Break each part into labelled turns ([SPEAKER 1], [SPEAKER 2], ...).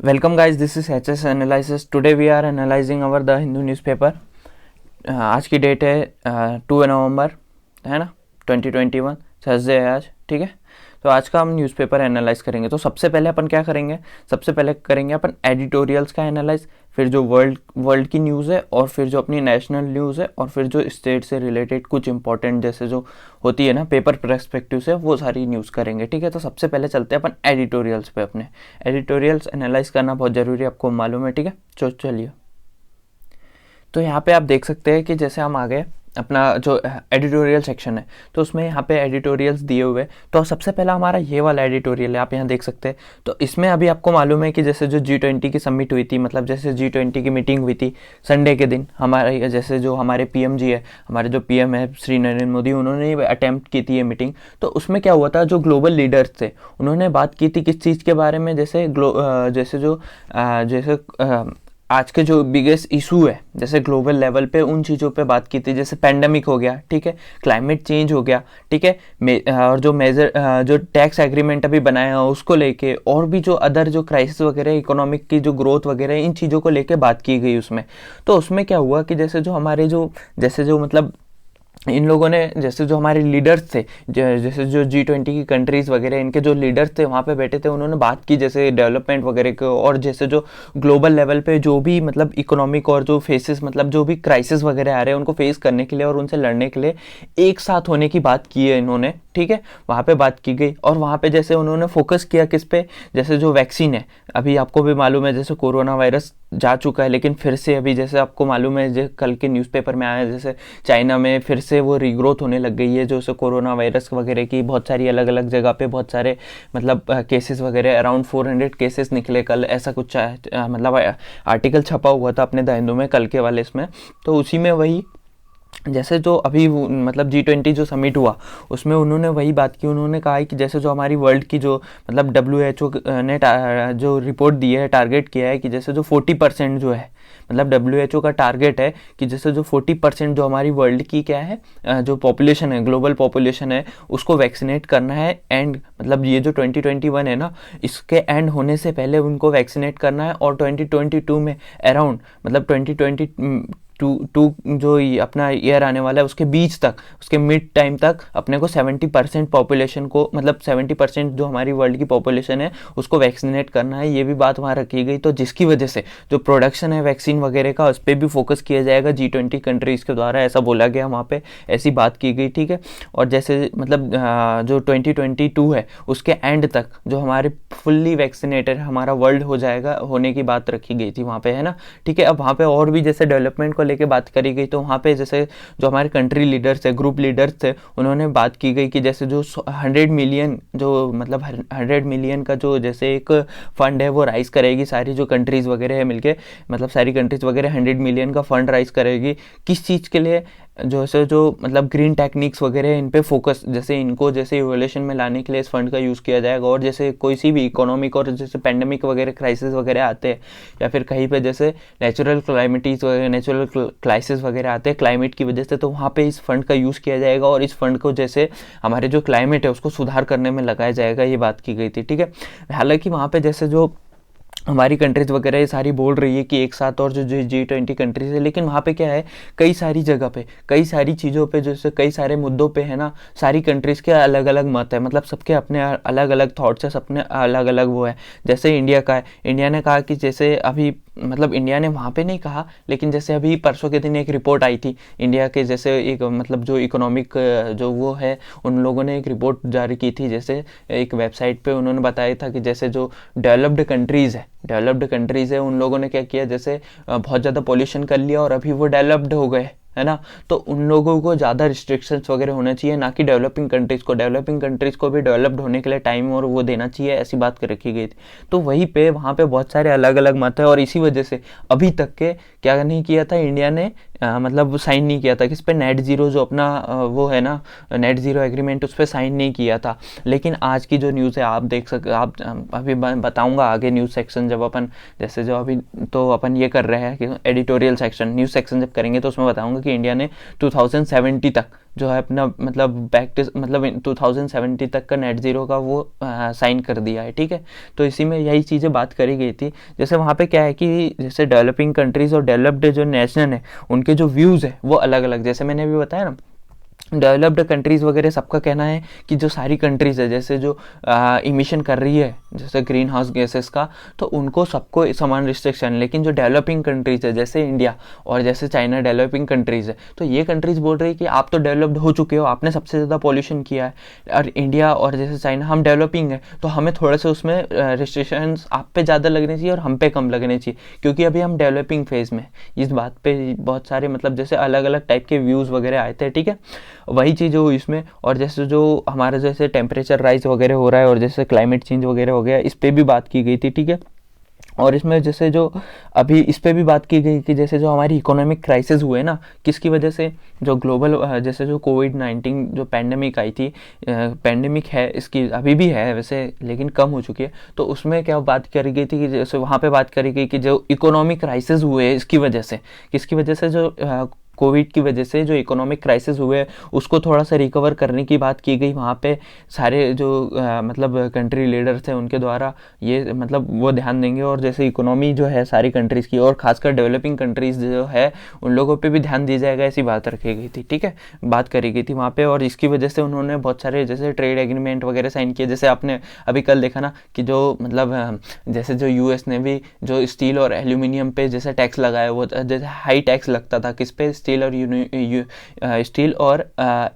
[SPEAKER 1] Welcome guys, this is HS Analysis. Today we are analyzing our The Hindu newspaper. आज की date है 2 नवंबर है ना 2021 थर्सडे है आज। ठीक है, तो आज का हम न्यूज़पेपर एनालाइज करेंगे। तो सबसे पहले अपन क्या करेंगे, सबसे पहले करेंगे अपन एडिटोरियल्स का एनालाइज, फिर जो वर्ल्ड की न्यूज़ है, और फिर जो अपनी नेशनल न्यूज़ है, और फिर जो स्टेट से रिलेटेड कुछ इंपॉर्टेंट जैसे जो होती है ना पेपर पर्सपेक्टिव से, वो सारी न्यूज़ करेंगे। ठीक है, तो सबसे पहले चलते हैं अपन एडिटोरियल्स पे। अपने एडिटोरियल्स एनालाइज करना बहुत ज़रूरी है, आपको मालूम है। ठीक है, चलिए। तो यहाँ पे आप देख सकते हैं कि जैसे हम आ गए अपना जो एडिटोरियल सेक्शन है, तो उसमें यहाँ पे एडिटोरियल्स दिए हुए। तो सबसे पहला हमारा ये वाला एडिटोरियल है, आप यहाँ देख सकते हैं। तो इसमें अभी आपको मालूम है कि जैसे जो G20 की समिट हुई थी, मतलब जैसे G20 की मीटिंग हुई थी संडे के दिन, हमारे जैसे जो हमारे PM जी है, हमारे जो PM है श्री नरेंद्र मोदी, उन्होंने अटैम्प्ट की थी ये मीटिंग। तो उसमें क्या हुआ था, जो ग्लोबल लीडर्स थे उन्होंने बात की थी किस चीज़ के बारे में, जैसे आज के जो बिगेस्ट इशू है जैसे ग्लोबल लेवल पे, उन चीज़ों पे बात की थी। जैसे पेंडेमिक हो गया, ठीक है, क्लाइमेट चेंज हो गया, ठीक है, और जो जो टैक्स एग्रीमेंट अभी बनाया है उसको लेके, और भी जो अदर जो क्राइसिस वगैरह, इकोनॉमिक की जो ग्रोथ वगैरह, इन चीज़ों को लेके बात की गई उसमें। तो उसमें क्या हुआ कि जैसे जो हमारे जो मतलब इन लोगों ने, जैसे जो हमारे लीडर्स थे, जैसे जो G20 की कंट्रीज़ वगैरह, इनके जो लीडर्स थे वहाँ पे बैठे थे, उन्होंने बात की जैसे डेवलपमेंट वगैरह को, और जैसे जो ग्लोबल लेवल पे जो भी मतलब इकोनॉमिक और जो फेसेस, मतलब जो भी क्राइसिस वगैरह आ रहे हैं उनको फेस करने के लिए और उनसे लड़ने के लिए एक साथ होने की बात की है इन्होंने। ठीक है, वहाँ पे बात की गई, और वहाँ पे जैसे उन्होंने फोकस किया किस पे, जैसे जो वैक्सीन है, अभी आपको भी मालूम है जैसे कोरोना वायरस जा चुका है, लेकिन फिर से अभी जैसे आपको मालूम है, जो कल के न्यूज़पेपर में आया, जैसे चाइना में फिर से वो रीग्रोथ होने लग गई है, जो कोरोना वायरस वगैरह की बहुत सारी अलग अलग जगह पे बहुत सारे मतलब केसेस वगैरह, अराउंड 400 केसेस निकले कल, ऐसा कुछ मतलब आर्टिकल छपा हुआ था अपने द हिंदू में कल के वाले इसमें। तो उसी में वही जैसे जो अभी मतलब G20 जो समिट हुआ उसमें उन्होंने वही बात की। उन्होंने कहा है कि जैसे जो हमारी वर्ल्ड की जो मतलब WHO ने जो रिपोर्ट दी है, टारगेट किया है कि जैसे जो 40% जो है, मतलब WHO का टारगेट है कि जैसे जो 40% जो हमारी वर्ल्ड की क्या है, जो पॉपुलेशन है, ग्लोबल पॉपुलेशन है, उसको वैक्सीनेट करना है। एंड मतलब ये जो 2021 है ना, इसके एंड होने से पहले उनको वैक्सीनेट करना है, और 2022 में अराउंड मतलब 2022 जो अपना ईयर आने वाला है उसके बीच तक, उसके मिड टाइम तक अपने को 70% पॉपुलेशन को, मतलब 70% जो हमारी वर्ल्ड की पॉपुलेशन है उसको वैक्सीनेट करना है। ये भी बात वहाँ रखी गई। तो जिसकी वजह से जो प्रोडक्शन है वैक्सीन वगैरह का, उस पर भी फोकस किया जाएगा G20 कंट्रीज़ के द्वारा, ऐसा बोला गया वहाँ पे, ऐसी बात की गई। ठीक है, और जैसे मतलब जो 2022 है उसके एंड तक जो हमारे फुल्ली वैक्सीनेटेड हमारा वर्ल्ड हो जाएगा, होने की बात रखी गई थी वहाँ पे, है ना। ठीक है, अब वहाँ पे और भी जैसे डेवलपमेंट को लेके बात करी गई। तो वहाँ पे जैसे जो हमारे कंट्री लीडर्स थे, ग्रुप लीडर्स थे, उन्होंने बात की गई कि जैसे जो 100 मिलियन जो मतलब 100 मिलियन का जो जैसे एक फंड है वो राइज करेगी सारी जो कंट्रीज़ वगैरह है मिलके, मतलब सारी कंट्रीज़ वगैरह 100 मिलियन का फंड राइज करेगी। किस चीज़ के लिए, जो मतलब ग्रीन टेक्निक्स वगैरह, इन पे फोकस, जैसे इनको जैसे इवोल्यूशन में लाने के लिए इस फंड का यूज़ किया जाएगा। और जैसे कोई सी भी इकोनॉमिक और जैसे पेंडेमिक वगैरह क्राइसिस वगैरह आते हैं, या फिर कहीं पे जैसे नेचुरल क्राइसिस वगैरह आते हैं क्लाइमेट की वजह से, तो वहाँ पे इस फंड का यूज़ किया जाएगा, और इस फंड को जैसे हमारे जो क्लाइमेट है उसको सुधार करने में लगाया जाएगा, ये बात की गई थी। ठीक है, हालांकि वहाँ पे जैसे जो हमारी कंट्रीज वगैरह ये सारी बोल रही है कि एक साथ, और जो G20 कंट्रीज है, लेकिन वहाँ पे क्या है, कई सारी जगह पे, कई सारी चीज़ों पे, जैसे कई सारे मुद्दों पे है ना, सारी कंट्रीज के अलग अलग मत है, मतलब सबके अपने अलग अलग थॉट्स है, सबने अलग अलग वो है। जैसे इंडिया का है, इंडिया ने कहा कि जैसे अभी मतलब इंडिया ने वहाँ पे नहीं कहा, लेकिन जैसे अभी परसों के दिन एक रिपोर्ट आई थी इंडिया के, जैसे एक मतलब जो इकोनॉमिक जो वो है, उन लोगों ने एक रिपोर्ट जारी की थी, जैसे एक वेबसाइट पे उन्होंने बताया था कि जैसे जो डेवलप्ड कंट्रीज़ है उन लोगों ने क्या किया, जैसे बहुत ज़्यादा पॉल्यूशन कर लिया और अभी वो डेवलप्ड हो गए, है ना। तो उन लोगों को ज़्यादा रिस्ट्रिक्शंस वगैरह होना चाहिए, ना कि डेवलपिंग कंट्रीज़ को भी डेवलप्ड होने के लिए टाइम और वो देना चाहिए, ऐसी बात कर रखी गई थी। तो वहीं पे वहाँ पे बहुत सारे अलग अलग मत है, और इसी वजह से अभी तक के क्या नहीं किया था इंडिया ने, मतलब साइन नहीं किया था किस पे, नेट ज़ीरो जो अपना वो है ना, नेट ज़ीरो एग्रीमेंट, उस पर साइन नहीं किया था। लेकिन आज की जो न्यूज़ है आप देख आप अभी बताऊँगा आगे न्यूज़ सेक्शन जब अपन, जैसे जो अभी तो अपन ये कर रहे हैं कि एडिटोरियल सेक्शन, न्यूज़ सेक्शन जब करेंगे तो उसमें बताऊँगा कि इंडिया ने 2070 तक जो है अपना मतलब बैक मतलब 2070 तक का नेट ज़ीरो का वो साइन कर दिया है, ठीक है। तो इसी में यही चीज़ें बात करी गई थी। जैसे वहाँ पे क्या है कि जैसे डेवलपिंग कंट्रीज़ और डेवलप्ड जो नेशन है उनके जो व्यूज़ है वो अलग अलग, जैसे मैंने अभी बताया ना, डेवलप्ड कंट्रीज़ वगैरह सबका कहना है कि जो सारी कंट्रीज़ है जैसे जो इमिशन कर रही है जैसे ग्रीन हाउस गैसेस का, तो उनको सबको समान रिस्ट्रिक्शन, लेकिन जो डेवलपिंग कंट्रीज़ है जैसे इंडिया और जैसे चाइना डेवलपिंग कंट्रीज़ है, तो ये कंट्रीज़ बोल रही है कि आप तो डेवलप्ड हो चुके हो, आपने सबसे ज़्यादा पॉल्यूशन किया है, और इंडिया और जैसे चाइना हम डेवलपिंग है, तो हमें थोड़े से उसमें रिस्ट्रिक्शंस आप पे ज़्यादा लगने चाहिए और हम पे कम लगने चाहिए, क्योंकि अभी हम डेवलपिंग फेज़ में। इस बात पे बहुत सारे मतलब जैसे अलग अलग टाइप के व्यूज़ वगैरह आए थे, ठीक है। वही चीज़ हो इसमें, और जैसे जो हमारा जैसे टेम्परेचर राइज वगैरह हो रहा है और जैसे क्लाइमेट चेंज वगैरह हो गया, इस पे भी बात की गई थी, ठीक है। और इसमें जैसे जो अभी इस पे भी बात की गई कि जैसे जो हमारी इकोनॉमिक क्राइसिस हुए ना, किसकी वजह से, जो ग्लोबल जैसे जो कोविड-19 जो पैंडेमिक आई थी, पैंडेमिक है इसकी अभी भी है वैसे लेकिन कम हो चुकी है, तो उसमें क्या बात करी गई थी कि जैसे वहाँ पे बात करी गई कि जो इकोनॉमिक क्राइसिस हुए इसकी वजह से, किसकी वजह से, जो कोविड की वजह से जो इकोनॉमिक क्राइसिस हुए उसको थोड़ा सा रिकवर करने की बात की गई। वहाँ पे सारे जो मतलब कंट्री लीडर्स थे उनके द्वारा ये मतलब वो ध्यान देंगे, और जैसे इकोनॉमी जो है सारी कंट्रीज़ की और खासकर डेवलपिंग कंट्रीज़ जो है उन लोगों पे भी ध्यान दी जाएगा, ऐसी बात रखी गई थी, ठीक है, बात करी गई थी वहाँ पे। और इसकी वजह से उन्होंने बहुत सारे जैसे ट्रेड एग्रीमेंट वगैरह साइन किए, जैसे आपने अभी कल देखा ना कि जो मतलब जैसे जो यूएस ने भी जो स्टील और एल्यूमिनियम पे जैसे टैक्स लगाया, वो जैसे हाई टैक्स लगता था किस पे, स्टील और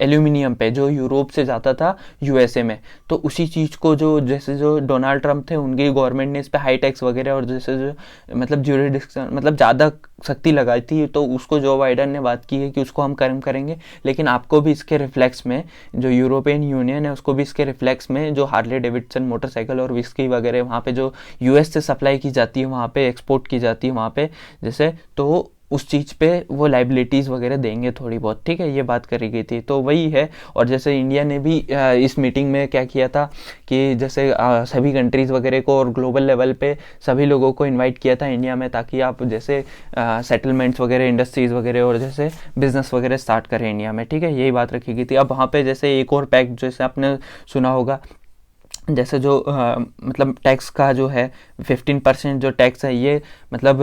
[SPEAKER 1] एल्यूमिनियम पे, जो यूरोप से जाता था यूएसए में, तो उसी चीज़ को जो जैसे जो डोनाल्ड ट्रंप थे उनकी गवर्नमेंट ने इस पे हाई टैक्स वगैरह और जैसे जो मतलब ज्यूरिडिक्शन मतलब ज़्यादा शक्ति लगाई थी, तो उसको जो बाइडन ने बात की है कि उसको हम कम करेंगे, लेकिन आपको भी इसके रिफ्लेक्स में जो यूरोपियन यूनियन है उसको भी इसके रिफ्लेक्स में जो हार्ले डेविडसन मोटरसाइकिल और विस्की वगैरह वहाँ पे जो यूएस से सप्लाई की जाती है, वहाँ पे एक्सपोर्ट की जाती है वहाँ पे जैसे, तो उस चीज़ पे वो लाइबिलिटीज़ वगैरह देंगे थोड़ी बहुत, ठीक है, ये बात करी गई थी। तो वही है। और जैसे इंडिया ने भी इस मीटिंग में क्या किया था कि जैसे सभी कंट्रीज़ वगैरह को और ग्लोबल लेवल पे सभी लोगों को इनवाइट किया था इंडिया में, ताकि आप जैसे सेटलमेंट्स वगैरह, इंडस्ट्रीज़ वगैरह और जैसे बिज़नेस वगैरह स्टार्ट करें इंडिया में, ठीक है, यही बात रखी गई थी। अब वहाँ पर जैसे एक और पैक्ट जैसे आपने सुना होगा, जैसे जो मतलब टैक्स का जो है 15% जो टैक्स है, ये मतलब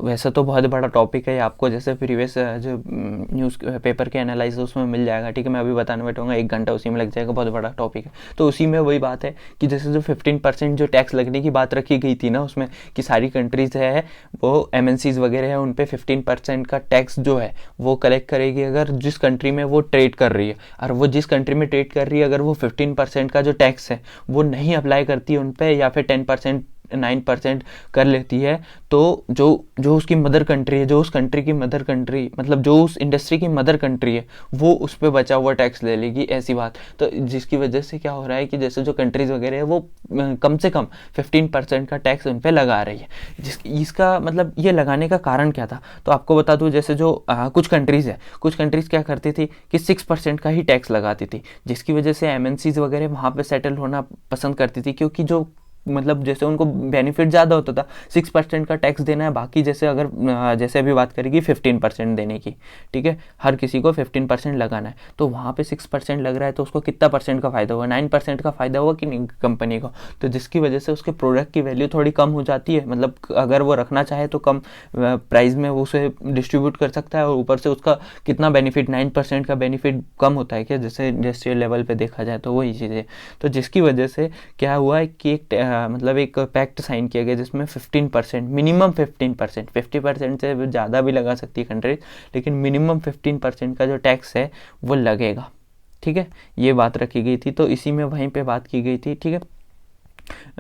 [SPEAKER 1] वैसे तो बहुत बड़ा टॉपिक है, आपको जैसे प्रीवियस जो न्यूज़ पेपर के एनालाइज उसमें मिल जाएगा, ठीक है, मैं अभी बताने बैठूंगा 1 घंटा उसी में लग जाएगा, बहुत बड़ा टॉपिक है। तो उसी में वही बात है कि जैसे जो 15% जो टैक्स लगने की बात रखी गई थी ना उसमें, कि सारी कंट्रीज़ है वो MNCs वगैरह है उन पर 15% का टैक्स जो है वो कलेक्ट करेगी अगर जिस कंट्री में वो ट्रेड कर रही है, और वो जिस कंट्री में ट्रेड कर रही है अगर वो 15% का जो टैक्स है वो नहीं अप्लाई करती है उन पे, या फिर 10% 9% कर लेती है, तो जो उसकी मदर कंट्री है, जो उस कंट्री की मदर कंट्री मतलब जो उस इंडस्ट्री की मदर कंट्री है, वो उस पर बचा हुआ टैक्स ले लेगी, ऐसी बात। तो जिसकी वजह से क्या हो रहा है कि जैसे जो कंट्रीज़ वगैरह है वो कम से कम 15% का टैक्स उन पर लगा रही है। इसका मतलब ये लगाने का कारण क्या था, तो आपको बता दूँ, जैसे जो कुछ कंट्रीज़ है, कुछ कंट्रीज़ क्या करती थी कि 6% का ही टैक्स लगाती थी, जिसकी वजह से MNCs वगैरह वहाँ पर सेटल होना पसंद करती थी, क्योंकि जो मतलब जैसे उनको बेनिफिट ज़्यादा होता था, 6% का टैक्स देना है, बाकी जैसे अगर जैसे अभी बात करेगी 15% देने की, ठीक है, हर किसी को 15% लगाना है, तो वहाँ पे 6% लग रहा है, तो उसको कितना परसेंट का फ़ायदा हुआ, 9% का फ़ायदा हुआ कि नहीं कंपनी को। तो जिसकी वजह से उसके प्रोडक्ट की वैल्यू थोड़ी कम हो जाती है, मतलब अगर वो रखना चाहे तो कम प्राइस में वो उसे डिस्ट्रीब्यूट कर सकता है, और ऊपर से उसका कितना बेनिफिट, 9% का बेनिफिट कम होता है क्या, जैसे इंडस्ट्रियल लेवल पर देखा जाए, तो वही चीज़ है। तो जिसकी वजह से क्या हुआ है कि मतलब एक पैक्ट साइन किया गया जिसमें 15% मिनिमम 15%, 50% से ज़्यादा भी लगा सकती है कंट्रीज, लेकिन मिनिमम 15% का जो टैक्स है वो लगेगा, ठीक है, ये बात रखी गई थी। तो इसी में वहीं पे बात की गई थी, ठीक है,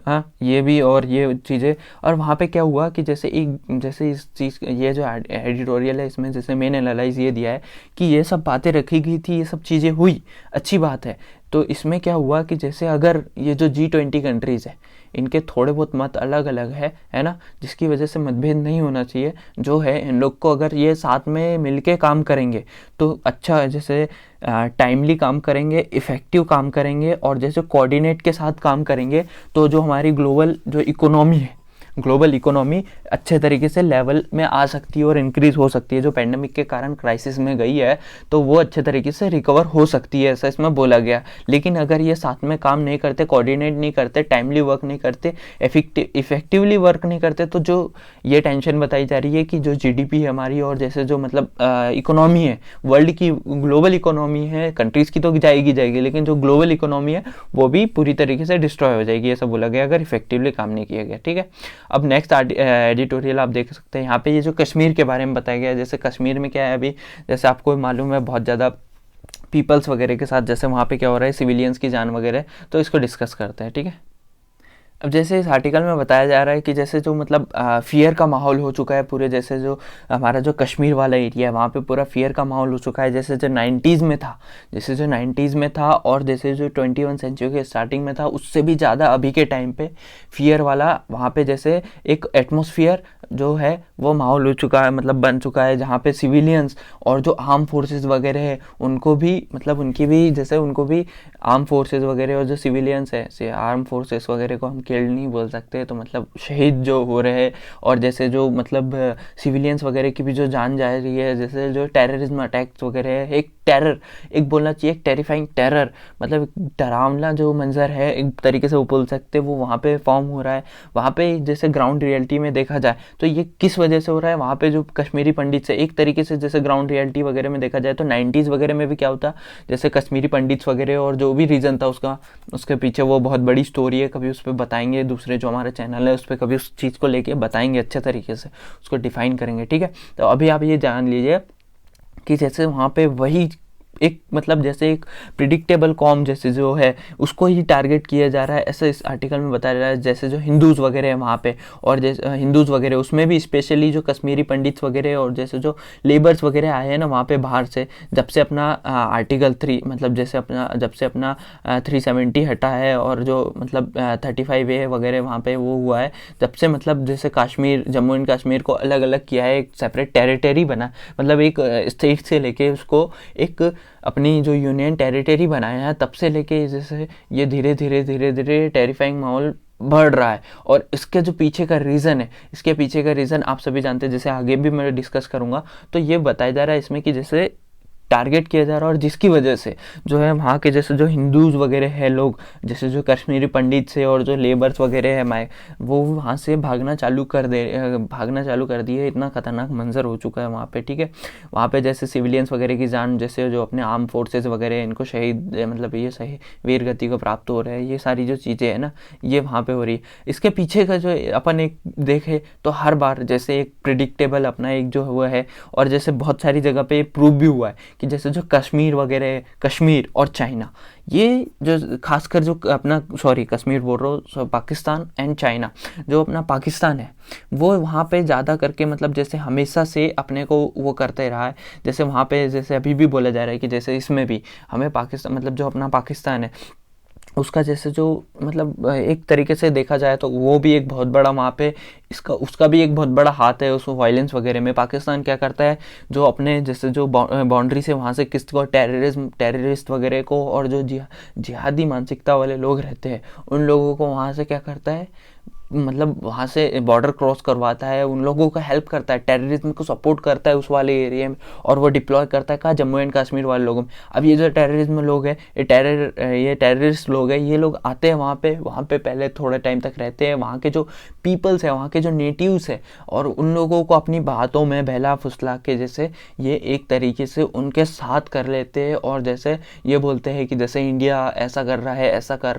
[SPEAKER 1] हाँ, ये भी और ये चीज़ें। और वहाँ पे क्या हुआ कि जैसे इस चीज़, ये जो एडिटोरियल है इसमें जैसे मेन एनालाइज ये दिया है कि ये सब बातें रखी गई थी, ये सब चीज़ें हुई, अच्छी बात है। तो इसमें क्या हुआ कि जैसे अगर ये जो G20 कंट्रीज़ है इनके थोड़े बहुत मत अलग अलग है ना, जिसकी वजह से मतभेद नहीं होना चाहिए, जो है इन लोग को अगर ये साथ में मिलके काम करेंगे तो अच्छा, जैसे टाइमली काम करेंगे, इफ़ेक्टिव काम करेंगे, और जैसे कोऑर्डिनेट के साथ काम करेंगे, तो जो हमारी ग्लोबल जो इकोनॉमी है ग्लोबल इकोनॉमी अच्छे तरीके से लेवल में आ सकती है और इंक्रीज हो सकती है। जो पैंडमिक के कारण क्राइसिस में गई है तो वो अच्छे तरीके से रिकवर हो सकती है, ऐसा इसमें बोला गया। लेकिन अगर ये साथ में काम नहीं करते, कोऑर्डिनेट नहीं करते, टाइमली वर्क नहीं करते, इफेक्टिवली वर्क नहीं करते, तो जो ये टेंशन बताई जा रही है कि जो जीडीपी है हमारी और जैसे जो मतलब इकोनॉमी है, वर्ल्ड की ग्लोबल इकोनॉमी है, कंट्रीज की तो जाएगी, लेकिन जो ग्लोबल इकोनॉमी है वो भी पूरी तरीके से डिस्ट्रॉय हो जाएगी, ऐसा बोला गया अगर इफेक्टिवली काम नहीं किया गया। ठीक है, अब नेक्स्ट एडिटोरियल आप देख सकते हैं। यहाँ पे ये जो कश्मीर के बारे में बताया गया है, जैसे कश्मीर में क्या है अभी, जैसे आपको मालूम है बहुत ज़्यादा पीपल्स वगैरह के साथ जैसे वहाँ पे क्या हो रहा है, सिविलियंस की जान वगैरह, तो इसको डिस्कस करते हैं। ठीक है, अब जैसे इस आर्टिकल में बताया जा रहा है कि जैसे जो मतलब फियर का माहौल हो चुका है पूरे, जैसे जो हमारा जो कश्मीर वाला एरिया है वहाँ पे पूरा फियर का माहौल हो चुका है, जैसे जो 90s में था, और जैसे जो 21 सेंचुरी के स्टार्टिंग में था, उससे भी ज़्यादा अभी के टाइम पे फियर वाला वहाँ पे जैसे एक एटमॉस्फेयर जो है वो माहौल हो चुका है, मतलब बन चुका है, जहाँ पे सिविलियंस और जो आर्म फोर्सेस वगैरह है उनको भी मतलब उनकी भी जैसे उनको भी आर्म फोर्सेस वगैरह और जो सिविलियंस है से आर्म फोर्सेस वगैरह को हम किल्ड नहीं बोल सकते, तो मतलब शहीद जो हो रहे हैं, और जैसे जो मतलब सिविलियंस वगैरह की भी जो जान जा रही है, जैसे जो टेररिज्म अटैक्स वगैरह है, एक टेरर, एक बोलना चाहिए एक टेरिफाइंग टेरर, मतलब डरावना जो मंजर है एक तरीके से वो बोल सकते, वो वहाँ पे फॉर्म हो रहा है। वहाँ पे जैसे ग्राउंड रियलिटी में देखा जाए तो ये किस वजह से हो रहा है, वहाँ पे जो कश्मीरी पंडित से एक तरीके से जैसे ग्राउंड रियलिटी वगैरह में देखा जाए तो 90s वगैरह में भी क्या होता, जैसे कश्मीरी पंडित्स वगैरह और जो भी रीज़न था उसका, उसके पीछे वो बहुत बड़ी स्टोरी है, कभी उस पर बताएंगे, दूसरे जो हमारा चैनल है उस पर कभी उस चीज़ को लेके बताएंगे, अच्छे तरीके से उसको डिफाइन करेंगे। ठीक है, तो अभी आप ये जान लीजिए कि जैसे वहाँ पे वही एक मतलब जैसे एक प्रिडिक्टेबल कॉम जैसे जो है उसको ही टारगेट किया जा रहा है, ऐसा इस आर्टिकल में बताया जा रहा है। जैसे जो हिंदूज़ वगैरह है वहाँ पे, और जैसे हिंदूज़ वगैरह उसमें भी स्पेशली जो कश्मीरी पंडित्स वगैरह और जैसे जो लेबर्स वगैरह आए हैं ना वहाँ पे बाहर से, जब से अपना आर्टिकल 3 मतलब जैसे अपना जब से अपना 370 हटा है और जो मतलब 35A वगैरह वहाँ पे वो हुआ है, जब से मतलब जैसे कश्मीर, जम्मू एंड कश्मीर को अलग अलग किया है, एक सेपरेट टेरिटरी बना, मतलब एक स्टेट से लेके उसको एक अपनी जो यूनियन टेरिटरी बनाया है, तब से लेके जैसे ये धीरे धीरे टेरिफाइंग माहौल बढ़ रहा है। और इसके जो पीछे का रीज़न है, इसके पीछे का रीज़न आप सभी जानते हैं, जैसे आगे भी मैं डिस्कस करूँगा, तो ये बताया जा रहा है इसमें कि जैसे टारगेट किया जा रहा है और जिसकी वजह से जो है वहाँ के जैसे जो हिंदूज़ वगैरह है लोग, जैसे जो कश्मीरी पंडित से और जो लेबर्स वगैरह है वो वहाँ से भागना चालू कर दिए। इतना ख़तरनाक मंजर हो चुका है वहाँ पे। ठीक है, वहाँ पे जैसे सिविलियंस वगैरह की जान, जैसे जो अपने आर्म फोर्सेज वगैरह इनको शहीद मतलब ये सही वीर गति को प्राप्त हो रहा है, ये सारी जो चीज़ें हैं ना ये वहाँ पे हो रही है। इसके पीछे का जो अपन एक देखे तो हर बार जैसे एक प्रिडिक्टेबल अपना एक जो हुआ है, और जैसे बहुत सारी जगह पे प्रूव भी हुआ है कि जैसे जो कश्मीर वगैरह, कश्मीर और चाइना, ये जो खासकर जो अपना कश्मीर बोल रहा हूँ, पाकिस्तान एंड चाइना, जो अपना पाकिस्तान है वो वहाँ पे ज़्यादा करके मतलब जैसे हमेशा से अपने को वो करते रहा है। जैसे वहाँ पे जैसे अभी भी बोला जा रहा है कि जैसे इसमें भी हमें पाकिस्तान मतलब जो अपना पाकिस्तान है उसका जैसे जो मतलब एक तरीके से देखा जाए तो वो भी एक बहुत बड़ा वहाँ पे उसका भी एक बहुत बड़ा हाथ है उस वायलेंस वगैरह में। पाकिस्तान क्या करता है, जो अपने जैसे जो बाउंड्री से वहाँ से किसको टेररिस्ट वगैरह को और जो जिहादी मानसिकता वाले लोग रहते हैं उन लोगों को वहाँ से क्या करता है, मतलब वहाँ से बॉर्डर क्रॉस करवाता है, उन लोगों का हेल्प करता है, टेररिज्म को सपोर्ट करता है उस वाले एरिया में, और वो डिप्लॉय करता है कहाँ, जम्मू एंड कश्मीर वाले लोगों में। अब ये जो टेररिज्म लोग हैं, ये टेररिस्ट लोग हैं, ये लोग आते हैं वहाँ पे पहले थोड़े टाइम तक रहते हैं, वहाँ के जो पीपल्स है, वहाँ के जो नेटिव्स है, और उन लोगों को अपनी बातों में बहला फुसला के जैसे ये एक तरीके से उनके साथ कर लेते हैं, और जैसे ये बोलते हैं कि जैसे इंडिया ऐसा कर रहा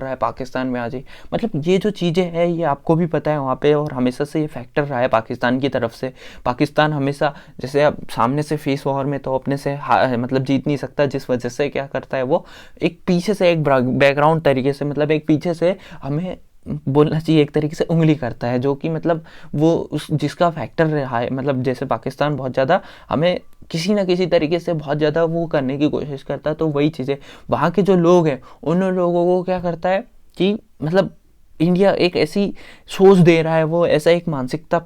[SPEAKER 1] है पाकिस्तान में आ जाए। मतलब ये जो चीज़ें हैं ये आपको भी पता है वहाँ पे, और हमेशा से ये फैक्टर रहा है पाकिस्तान की तरफ से। पाकिस्तान हमेशा जैसे अब सामने से फेस वॉर में तो अपने से मतलब जीत नहीं सकता, जिस वजह से क्या करता है वो एक पीछे से एक बैकग्राउंड तरीके से, मतलब एक पीछे से हमें बोलना चाहिए एक तरीके से उंगली करता है, जो कि मतलब वो उस जिसका फैक्टर रहा है, मतलब जैसे पाकिस्तान बहुत ज़्यादा हमें किसी ना किसी तरीके से बहुत ज़्यादा वो करने की कोशिश करता है। तो वही चीज़ें वहाँ के जो लोग हैं उन लोगों को क्या करता है कि मतलब इंडिया एक ऐसी सोच दे रहा है, वो ऐसा एक मानसिकता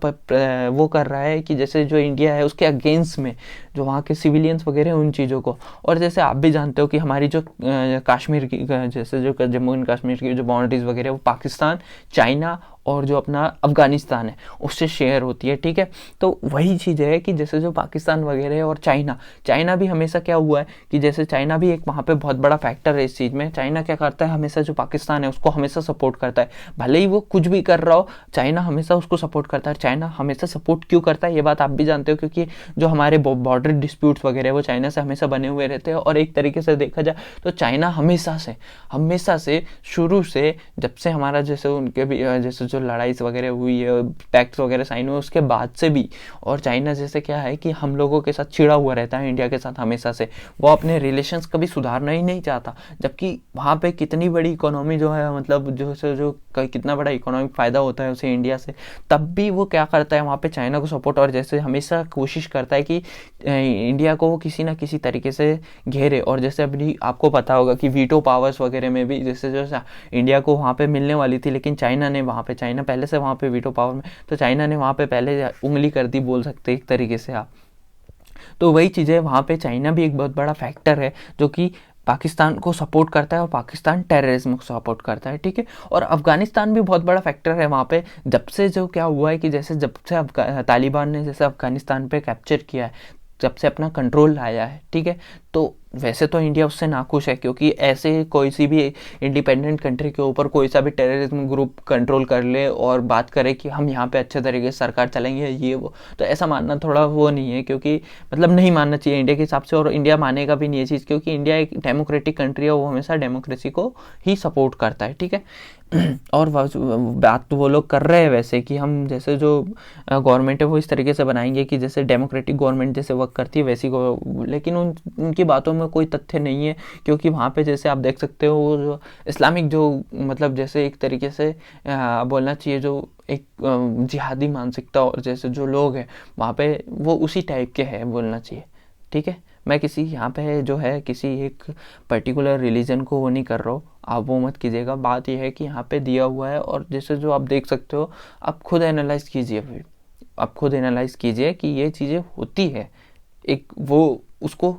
[SPEAKER 1] वो कर रहा है कि जैसे जो इंडिया है उसके अगेंस्ट में जो वहाँ के सिविलियंस वगैरह उन चीज़ों को। और जैसे आप भी जानते हो कि हमारी जो कश्मीर की जैसे जो जम्मू एंड कश्मीर की जो बाउंड्रीज वगैरह वो पाकिस्तान, चाइना और जो अपना अफगानिस्तान है उससे शेयर होती है, ठीक है। तो वही चीज़ है कि जैसे जो पाकिस्तान वगैरह है और चाइना, चाइना भी हमेशा क्या हुआ है कि जैसे चाइना भी एक वहाँ पे बहुत बड़ा फैक्टर है इस चीज़ में। चाइना क्या करता है, हमेशा जो पाकिस्तान है उसको हमेशा सपोर्ट करता है, भले ही वो कुछ भी कर रहा हो, चाइना हमेशा उसको सपोर्ट करता है। चाइना हमेशा सपोर्ट क्यों करता है ये बात आप भी जानते हो, क्योंकि जो हमारे बॉर्डर डिस्प्यूट्स वगैरह वो चाइना से हमेशा बने हुए रहते हैं। और एक तरीके से देखा जाए तो चाइना हमेशा से शुरू से, जब से हमारा जैसे उनके भी जैसे जो लड़ाई वगैरह हुई है, पैक्ट्स वगैरह साइन हुए, उसके बाद से भी, और चाइना जैसे क्या है कि हम लोगों के साथ चिड़ा हुआ रहता है इंडिया के साथ हमेशा से, वो अपने रिलेशंस कभी सुधारना ही नहीं चाहता। जबकि वहाँ पे कितनी बड़ी इकोनॉमी जो है, मतलब जो कितना बड़ा इकोनॉमिक फ़ायदा होता है उसे इंडिया से, तब भी वो क्या करता है वहाँ पे चाइना को सपोर्ट, और जैसे हमेशा कोशिश करता है कि इंडिया को वो किसी ना किसी तरीके से घेरे। और जैसे अभी आपको पता होगा कि वीटो पावर्स वगैरह में भी जैसे जो इंडिया को वहाँ पे मिलने वाली थी, लेकिन चाइना ने वहाँ पे, चाइना पहले से वहाँ पे वीटो पावर में, तो चाइना ने वहाँ पे पहले उंगली कर दी, बोल सकते एक तरीके से आप। तो वही चीज़ है, वहाँ पे चाइना भी एक बहुत बड़ा फैक्टर है जो कि पाकिस्तान को सपोर्ट करता है, और पाकिस्तान टेररिज्म को सपोर्ट करता है, ठीक है। और अफगानिस्तान भी बहुत बड़ा फैक्टर है वहाँ पे। जब से जो क्या हुआ है कि जैसे जब से तालिबान ने जैसे अफगानिस्तान पे कैप्चर किया है, जब से अपना कंट्रोल लाया है, ठीक है, तो वैसे तो इंडिया उससे नाखुश है, क्योंकि ऐसे कोई सी भी इंडिपेंडेंट कंट्री के ऊपर कोई सा भी टेररिज्म ग्रुप कंट्रोल कर ले और बात करे कि हम यहाँ पे अच्छे तरीके से सरकार चलेंगे ये वो, तो ऐसा मानना थोड़ा वो नहीं है, क्योंकि मतलब नहीं मानना चाहिए इंडिया के हिसाब से, और इंडिया मानेगा भी नहीं ये चीज़, क्योंकि इंडिया एक डेमोक्रेटिक कंट्री है, वो हमेशा डेमोक्रेसी को ही सपोर्ट करता है, ठीक है। और बात तो वो लोग कर रहे हैं वैसे कि हम जैसे जो गवर्नमेंट है वो इस तरीके से बनाएंगे कि जैसे डेमोक्रेटिक गवर्नमेंट जैसे वर्क करती है वैसी, लेकिन उनकी बातों में कोई तथ्य नहीं है, क्योंकि वहाँ पे जैसे आप देख सकते हो वो जो इस्लामिक जो मतलब जैसे एक तरीके से बोलना चाहिए जो एक जिहादी मानसिकता और जैसे जो लोग हैं वहाँ पे वो उसी टाइप के हैं बोलना चाहिए, ठीक है। मैं किसी यहाँ पे जो है किसी एक पर्टिकुलर रिलीजन को वो नहीं कर रहा हूँ, आप वो मत कीजिएगा। बात यह है कि यहाँ पे दिया हुआ है, और जैसे जो आप देख सकते हो, आप खुद एनालाइज कीजिए, फिर आप खुद एनालाइज कीजिए कि ये चीज़ें होती है एक वो उसको,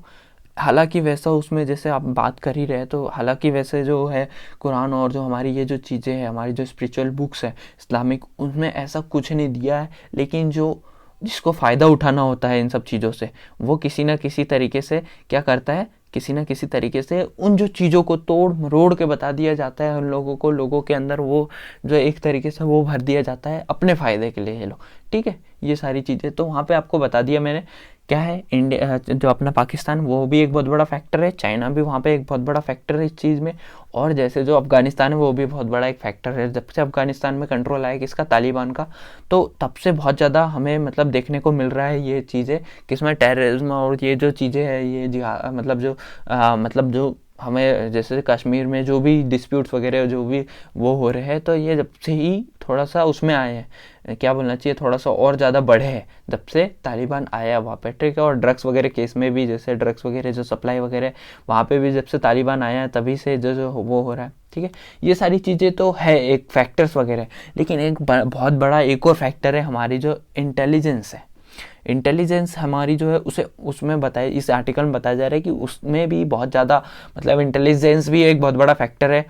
[SPEAKER 1] हालांकि वैसा उसमें जैसे आप बात कर ही रहे तो हालांकि वैसे जो है कुरान और जो हमारी ये जो चीज़ें हैं, हमारी जो स्पिरिचुअल बुक्स हैं इस्लामिक, उनमें ऐसा कुछ नहीं दिया है, लेकिन जो जिसको फ़ायदा उठाना होता है इन सब चीज़ों से, वो किसी ना किसी तरीके से क्या करता है, किसी ना किसी तरीके से उन जो चीज़ों को तोड़ मरोड़ के बता दिया जाता है उन लोगों को, लोगों के अंदर वो जो एक तरीके से वो भर दिया जाता है अपने फ़ायदे के लिए, ये लोग, ठीक है। ये सारी चीज़ें तो वहाँ पे आपको बता दिया मैंने। क्या है, इंडिया जो अपना पाकिस्तान वो भी एक बहुत बड़ा फैक्टर है, चाइना भी वहाँ पे एक बहुत बड़ा फैक्टर है इस चीज़ में, और जैसे जो अफगानिस्तान है वो भी बहुत बड़ा एक फैक्टर है। जब से अफगानिस्तान में कंट्रोल आया किसका, तालिबान का, तो तब से बहुत ज़्यादा हमें मतलब देखने को मिल रहा है ये चीज़ें, किसमें टेररिज्म और ये जो चीज़ें हैं ये मतलब जो हमें जैसे कश्मीर में जो भी डिस्प्यूट्स वगैरह जो भी वो हो रहे हैं, तो ये जब से ही थोड़ा सा उसमें आए हैं, क्या बोलना चाहिए, थोड़ा सा और ज़्यादा बढ़े हैं जब से तालिबान आया वहाँ पे, ठीक है। और ड्रग्स वगैरह केस में भी जैसे ड्रग्स वगैरह जो सप्लाई वगैरह वहाँ पे भी जब से तालिबान आया है तभी से जो वो हो रहा है, ठीक है। ये सारी चीज़ें तो है एक फैक्टर्स वगैरह, लेकिन एक बहुत बड़ा एक और फैक्टर है हमारी जो इंटेलिजेंस है। इंटेलिजेंस हमारी जो है उसे उसमें बताया, इस आर्टिकल में बताया जा रहा है कि उसमें भी बहुत ज़्यादा मतलब इंटेलिजेंस भी एक बहुत बड़ा फैक्टर है।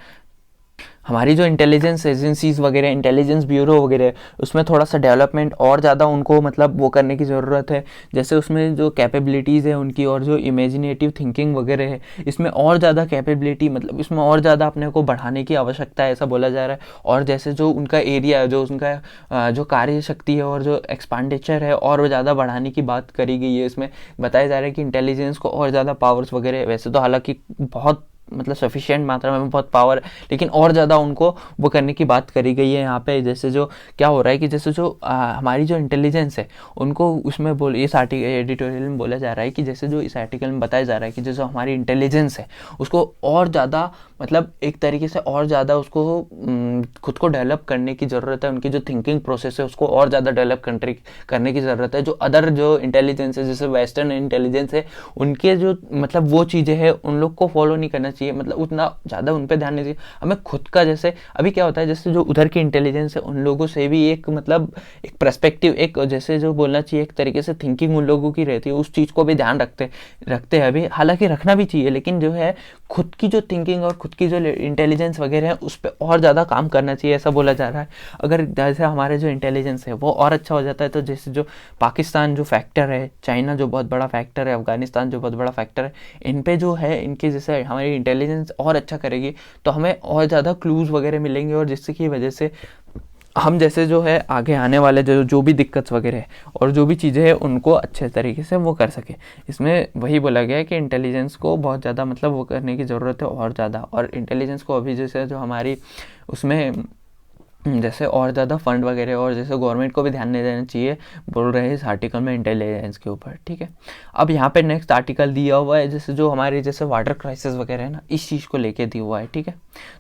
[SPEAKER 1] हमारी जो इंटेलिजेंस एजेंसीज वगैरह, इंटेलिजेंस ब्यूरो वगैरह, उसमें थोड़ा सा डेवलपमेंट और ज़्यादा उनको मतलब वो करने की ज़रूरत है। जैसे उसमें जो कैपेबिलिटीज़ है उनकी और जो इमेजिनेटिव थिंकिंग वगैरह है, इसमें और ज़्यादा कैपेबिलिटी मतलब इसमें और ज़्यादा अपने को बढ़ाने की आवश्यकता है, ऐसा बोला जा रहा है। और जैसे जो उनका एरिया है, जो उनका जो कार्य शक्ति है और जो एक्सपेंडिचर है और ज़्यादा बढ़ाने की बात करी गई है। इसमें बताया जा रहा है कि इंटेलिजेंस को और ज़्यादा पावर्स वगैरह, वैसे तो हालांकि बहुत मतलब सफिशिएंट मात्रा में बहुत पावर है, लेकिन और ज़्यादा उनको वो करने की बात करी गई है यहाँ पे। जैसे जो क्या हो रहा है कि जैसे जो हमारी जो इंटेलिजेंस है उनको उसमें इस एडिटोरियल में बोला जा रहा है कि जैसे जो इस आर्टिकल में बताया जा रहा है कि जैसे हमारी इंटेलिजेंस है उसको और ज़्यादा मतलब एक तरीके से और ज़्यादा उसको खुद को डेवलप करने की ज़रूरत है। उनकी जो थिंकिंग प्रोसेस है उसको और ज़्यादा डेवलप करने की ज़रूरत है। जो अदर जो इंटेलिजेंस है जैसे वेस्टर्न इंटेलिजेंस है, उनके जो मतलब वो चीज़ें हैं उन लोग को फॉलो नहीं करना चाहिए, मतलब उतना ज़्यादा उन पर ध्यान नहीं चाहिए। हमें खुद का जैसे अभी क्या होता है, जैसे जो उधर की इंटेलिजेंस है उन लोगों से भी एक मतलब एक पर्सपेक्टिव, एक जैसे जो बोलना चाहिए एक तरीके से थिंकिंग उन लोगों की रहती है, उस चीज़ को भी ध्यान रखते हैं अभी, हालांकि रखना भी चाहिए, लेकिन जो है खुद की जो थिंकिंग और खुद खुद की जो इंटेलिजेंस वगैरह है उस पर और ज़्यादा काम करना चाहिए, ऐसा बोला जा रहा है। अगर जैसे हमारे जो इंटेलिजेंस है वो और अच्छा हो जाता है तो जैसे जो पाकिस्तान जो फैक्टर है, चाइना जो बहुत बड़ा फैक्टर है, अफगानिस्तान जो बहुत बड़ा फैक्टर है, इन पे जो है इनके जैसे हमारी इंटेलिजेंस और अच्छा करेगी तो हमें और ज़्यादा क्लूज़ वगैरह मिलेंगे, और जिससे की वजह से हम जैसे जो है आगे आने वाले जो भी दिक्कत वगैरह है और जो भी चीज़ें हैं उनको अच्छे तरीके से वो कर सके। इसमें वही बोला गया है कि इंटेलिजेंस को बहुत ज़्यादा मतलब वो करने की ज़रूरत है और ज़्यादा, और इंटेलिजेंस को अभी जैसे जो हमारी उसमें जैसे और ज़्यादा फंड वगैरह और जैसे गवर्नमेंट को भी ध्यान नहीं देना चाहिए, बोल रहे हैं इस आर्टिकल में इंटेलिजेंस के ऊपर, ठीक है। अब यहाँ पे नेक्स्ट आर्टिकल दिया हुआ है जैसे जो हमारी जैसे वाटर क्राइसिस वगैरह है ना, इस चीज़ को लेके दिया हुआ है, ठीक है।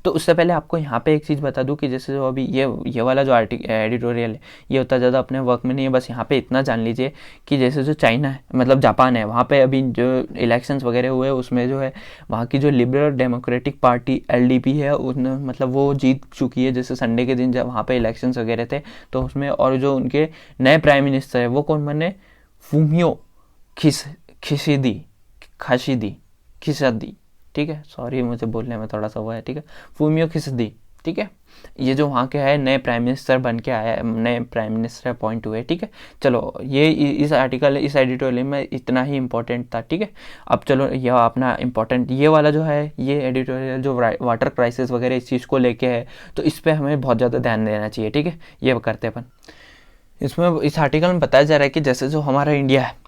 [SPEAKER 1] तो उससे पहले आपको यहाँ पे एक चीज़ बता दूँ कि जैसे जो अभी ये वाला जो एडिटोरियल है ये उतना ज़्यादा अपने वर्क में नहीं है, बस यहाँ पे इतना जान लीजिए कि जैसे जो चाइना है मतलब जापान है, वहाँ पे अभी जो इलेक्शंस वगैरह हुए उसमें जो है वहाँ की जो लिबरल डेमोक्रेटिक पार्टी LDP है उन मतलब वो जीत चुकी है। जैसे संडे के दिन जब वहाँ पे इलेक्शंस वगैरह थे तो उसमें, और जो उनके नए प्राइम मिनिस्टर है वो कौन बने, फूमियो खिशिदी, ठीक है, सॉरी मुझे बोलने में थोड़ा सा हुआ है, ठीक है, फूमियो खिशिदी, ठीक है। ये जो वहाँ के है नए प्राइम मिनिस्टर बन के आया है, नए प्राइम मिनिस्टर अपॉइंट हुए, ठीक है। चलो ये इस आर्टिकल इस एडिटोरियल में इतना ही इम्पोर्टेंट था, ठीक है। अब चलो यह अपना इम्पोर्टेंट ये वाला जो है ये एडिटोरियल जो वाटर क्राइसिस वगैरह इस चीज़ को लेके है तो इस पर हमें बहुत ज़्यादा ध्यान देना चाहिए, ठीक है। ये करते अपन इसमें इस आर्टिकल में बताया जा रहा है कि जैसे जो हमारा इंडिया है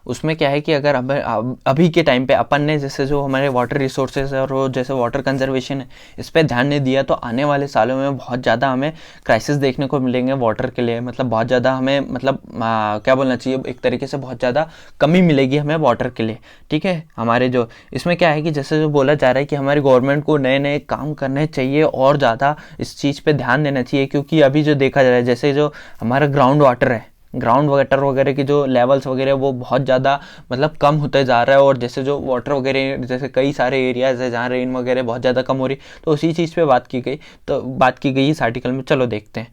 [SPEAKER 1] उसमें क्या है कि अगर अभी के टाइम पे अपन ने जैसे जो हमारे वाटर रिसोर्सेज है और वो जैसे वाटर कंजर्वेशन है इस पर ध्यान नहीं दिया तो आने वाले सालों में बहुत ज़्यादा हमें क्राइसिस देखने को मिलेंगे वाटर के लिए, मतलब बहुत ज़्यादा हमें मतलब क्या बोलना चाहिए, एक तरीके से बहुत ज़्यादा कमी मिलेगी हमें वाटर के लिए, ठीक है। हमारे जो इसमें क्या है कि जैसे जो बोला जा रहा है कि हमारी गवर्नमेंट को नए नए काम करने चाहिए और ज़्यादा इस चीज़ पर ध्यान देना चाहिए, क्योंकि अभी जो देखा जा रहा है जैसे जो हमारा ग्राउंड वाटर वगैरह की जो लेवल्स वगैरह वो बहुत ज़्यादा मतलब कम होते जा रहा है, और जैसे जो वाटर वगैरह जैसे कई सारे एरियाज़ है जहाँ रेन वगैरह बहुत ज़्यादा कम हो रही, तो उसी चीज़ पे बात की गई इस आर्टिकल में। चलो देखते हैं,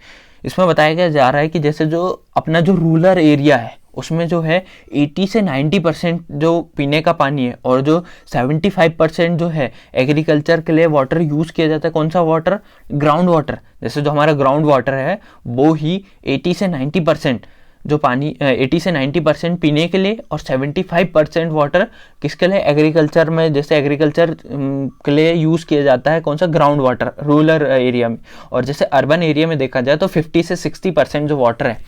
[SPEAKER 1] इसमें बताया जा रहा है कि जैसे जो अपना जो रूरल एरिया है उसमें जो है 80 से 90% जो पीने का पानी है और जो 75% जो है एग्रीकल्चर के लिए वाटर यूज़ किया जाता है। कौन सा वाटर, ग्राउंड वाटर। जैसे जो हमारा ग्राउंड वाटर है वो ही 80 से 90% जो पानी 80 से 90% पीने के लिए और 75% वाटर किसके लिए, एग्रीकल्चर में, जैसे एग्रीकल्चर के लिए यूज़ किया जाता है। कौन सा, ग्राउंड वाटर रूरल एरिया में। और जैसे अर्बन एरिया में देखा जाए तो 50 से 60% जो वाटर है,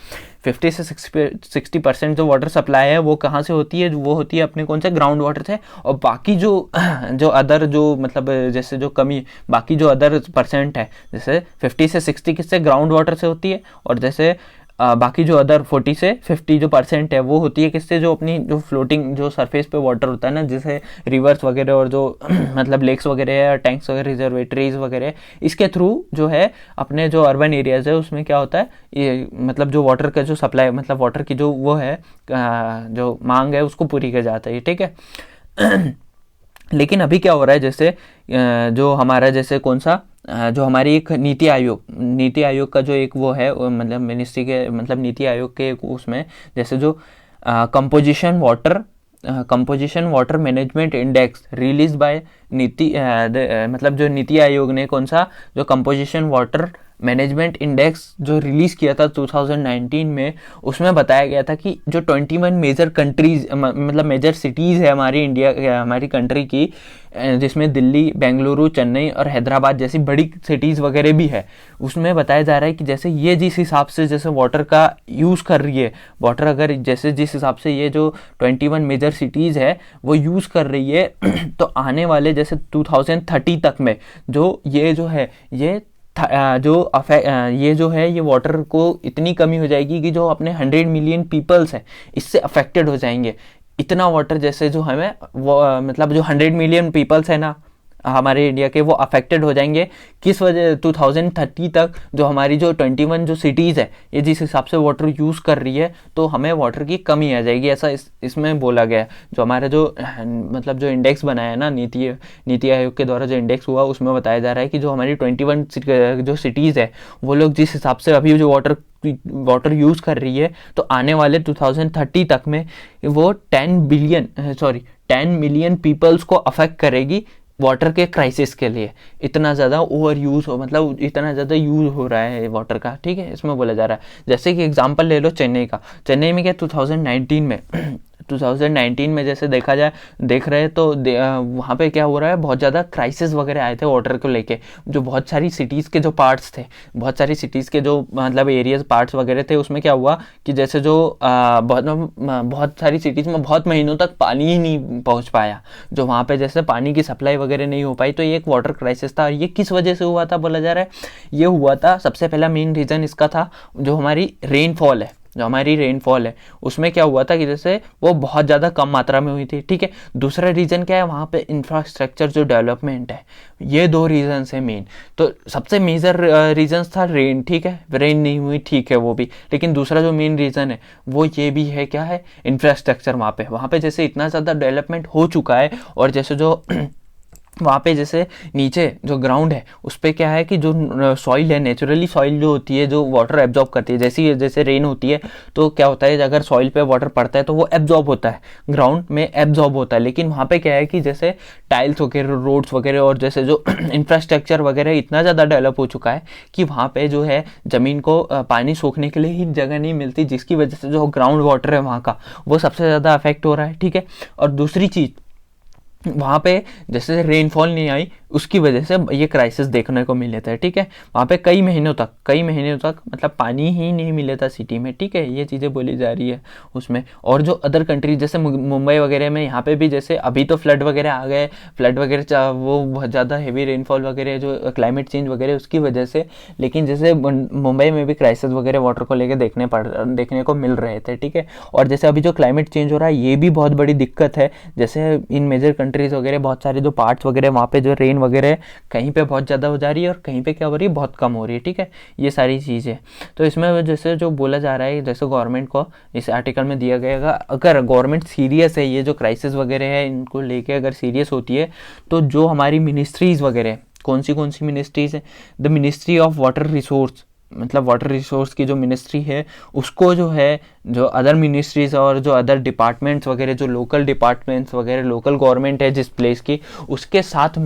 [SPEAKER 1] 50 से 60% जो वाटर सप्लाई है वो कहाँ से होती है, वो होती है अपने कौन से, ग्राउंड वाटर से। और बाकी जो अदर जो मतलब जैसे जो कमी बाकी जो अदर परसेंट है जैसे 50 से 60 किससे, ग्राउंड वाटर से होती है। और जैसे बाकी जो अदर 40 से 50 जो परसेंट है वो होती है किससे, जो अपनी जो फ्लोटिंग जो सरफेस पे वाटर होता है ना, जैसे रिवर्स वगैरह और जो मतलब लेक्स वगैरह है, टैंक्स वगैरह, रिजर्वेटरीज वगैरह, इसके थ्रू जो है अपने जो अर्बन एरियाज है उसमें क्या होता है, ये मतलब जो वाटर का जो सप्लाई मतलब वाटर की जो वो है जो मांग है उसको पूरी किया जाता है, ठीक है। लेकिन अभी क्या हो रहा है, जैसे जो हमारा जैसे कौन सा जो हमारी एक नीति आयोग का जो एक वो है मतलब मिनिस्ट्री के मतलब नीति आयोग के उसमें जैसे जो composition water management index release by मतलब जो नीति आयोग ने कौन सा जो कंपोजिशन वाटर मैनेजमेंट इंडेक्स जो रिलीज़ किया था 2019 में, उसमें बताया गया था कि जो 21 मेजर कंट्रीज मतलब मेजर सिटीज़ है हमारी कंट्री की, जिसमें दिल्ली, बेंगलुरु, चेन्नई और हैदराबाद जैसी बड़ी सिटीज़ वगैरह भी है, उसमें बताया जा रहा है कि जैसे ये जिस हिसाब से जैसे वाटर का यूज़ कर रही है, वाटर अगर जैसे जिस हिसाब से ये जो 21 मेजर सिटीज़ है वो यूज़ कर रही है तो आने वाले जैसे 2030 तक में जो ये जो है ये जो है ये वाटर को इतनी कमी हो जाएगी कि जो अपने 100 मिलियन पीपल्स हैं इससे अफेक्टेड हो जाएंगे। इतना वाटर जैसे जो हमें वो मतलब जो 100 मिलियन पीपल्स है ना हमारे इंडिया के, वो अफेक्टेड हो जाएंगे। किस वजह, 2030 तक जो हमारी जो 21 जो सिटीज़ है ये जिस हिसाब से वाटर यूज़ कर रही है तो हमें वाटर की कमी आ जाएगी, ऐसा इसमें बोला गया है। जो हमारा जो मतलब जो इंडेक्स बनाया है ना नीति आयोग के द्वारा जो इंडेक्स हुआ उसमें बताया जा रहा है कि जो हमारी 21 जो सिटीज़ है वो लोग जिस हिसाब से अभी जो वाटर यूज़ कर रही है तो आने वाले 2030 तक में वो 10 मिलियन पीपल्स को अफेक्ट करेगी वाटर के क्राइसिस के लिए इतना ज़्यादा ओवर यूज़ हो, मतलब इतना ज़्यादा यूज़ हो रहा है वाटर का, ठीक है। इसमें बोला जा रहा है, जैसे कि एग्जांपल ले लो चेन्नई का। चेन्नई में क्या 2019 में 2019 में जैसे देखा जाए, देख रहे तो वहाँ पे क्या हो रहा है, बहुत ज़्यादा क्राइसिस वगैरह आए थे वाटर को लेके। जो बहुत सारी सिटीज़ के जो पार्ट्स थे, बहुत सारी सिटीज़ के जो मतलब एरियाज पार्ट्स वगैरह थे, उसमें क्या हुआ कि जैसे जो बहुत सारी सिटीज़ में बहुत महीनों तक पानी ही नहीं पहुँच पाया, जो वहाँ पे जैसे पानी की सप्लाई वगैरह नहीं हो पाई, तो ये एक वाटर क्राइसिस था। और ये किस वजह से हुआ था बोला जा रहा है, ये हुआ था, सबसे पहला मेन रीज़न इसका था जो हमारी रेनफॉल है, जो हमारी रेनफॉल है उसमें क्या हुआ था कि जैसे वो बहुत ज़्यादा कम मात्रा में हुई थी, ठीक है। दूसरा रीज़न क्या है, वहाँ पे इंफ्रास्ट्रक्चर जो डेवलपमेंट है, ये दो रीज़न है मेन। तो सबसे मेजर रीज़न था रेन, ठीक है, रेन नहीं हुई, ठीक है वो भी, लेकिन दूसरा जो मेन रीज़न है वो ये भी है, क्या है, इंफ्रास्ट्रक्चर। वहाँ पे जैसे इतना ज़्यादा डेवलपमेंट हो चुका है, और जैसे जो वहाँ पे जैसे नीचे जो ग्राउंड है उस पर क्या है कि जो सॉइल है, नेचुरली सॉइल जो होती है जो वाटर एब्जॉर्ब करती है, जैसे रेन होती है तो क्या होता है, अगर सॉइल पे वाटर पड़ता है तो वो एब्जॉर्ब होता है, ग्राउंड में एब्जॉर्ब होता है। लेकिन वहाँ पे क्या है कि जैसे टाइल्स वगैरह, रोड्स वगैरह, और जैसे जो इंफ्रास्ट्रक्चर वगैरह इतना ज़्यादा डेवलप हो चुका है कि वहाँ पे जो है ज़मीन को पानी सोखने के लिए ही जगह नहीं मिलती, जिसकी वजह से जो ग्राउंड वाटर है वहाँ का वो सबसे ज़्यादा अफेक्ट हो रहा है, ठीक है। और दूसरी चीज़, वहाँ पे जैसे रेनफॉल नहीं आई, उसकी वजह से ये क्राइसिस देखने को मिले थे, ठीक है। वहाँ पे कई महीनों तक मतलब पानी ही नहीं मिले था सिटी में, ठीक है। ये चीज़ें बोली जा रही है उसमें। और जो अदर कंट्री जैसे मुंबई वगैरह में, यहाँ पे भी जैसे अभी तो फ्लड वगैरह आ गए, फ्लड वगैरह वो बहुत ज़्यादा हेवी रेनफॉल वगैरह जो क्लाइमेट चेंज वगैरह उसकी वजह से, लेकिन जैसे मुंबई में भी क्राइसिस वगैरह वाटर को लेकर देखने को मिल रहे थे, ठीक है। और जैसे अभी जो क्लाइमेट चेंज हो रहा है, ये भी बहुत बड़ी दिक्कत है। जैसे इन मेजर कंट्रीज वगैरह, बहुत सारे जो पार्ट्स वगैरह, वहाँ पे जो रेन वगैरह कहीं पे बहुत ज़्यादा हो जा रही है और कहीं पे क्या हो रही है, बहुत कम हो रही है, ठीक है। ये सारी चीज़ें, तो इसमें जैसे जो बोला जा रहा है, जैसे गवर्नमेंट को इस आर्टिकल में दिया गया, अगर गवर्नमेंट सीरियस है, ये जो क्राइसिस वगैरह है इनको लेके अगर सीरियस होती है, तो जो हमारी मिनिस्ट्रीज़ वगैरह, कौन सी मिनिस्ट्रीज़ हैं, the ministry of water resource, मतलब वाटर रिसोर्स की जो मिनिस्ट्री है, उसको जो है, जो अदर मिनिस्ट्रीज और जो अदर डिपार्टमेंट्स वगैरह, जो लोकल डिपार्टमेंट्स वगैरह, लोकल गवर्नमेंट है जिस प्लेस की, उसके साथ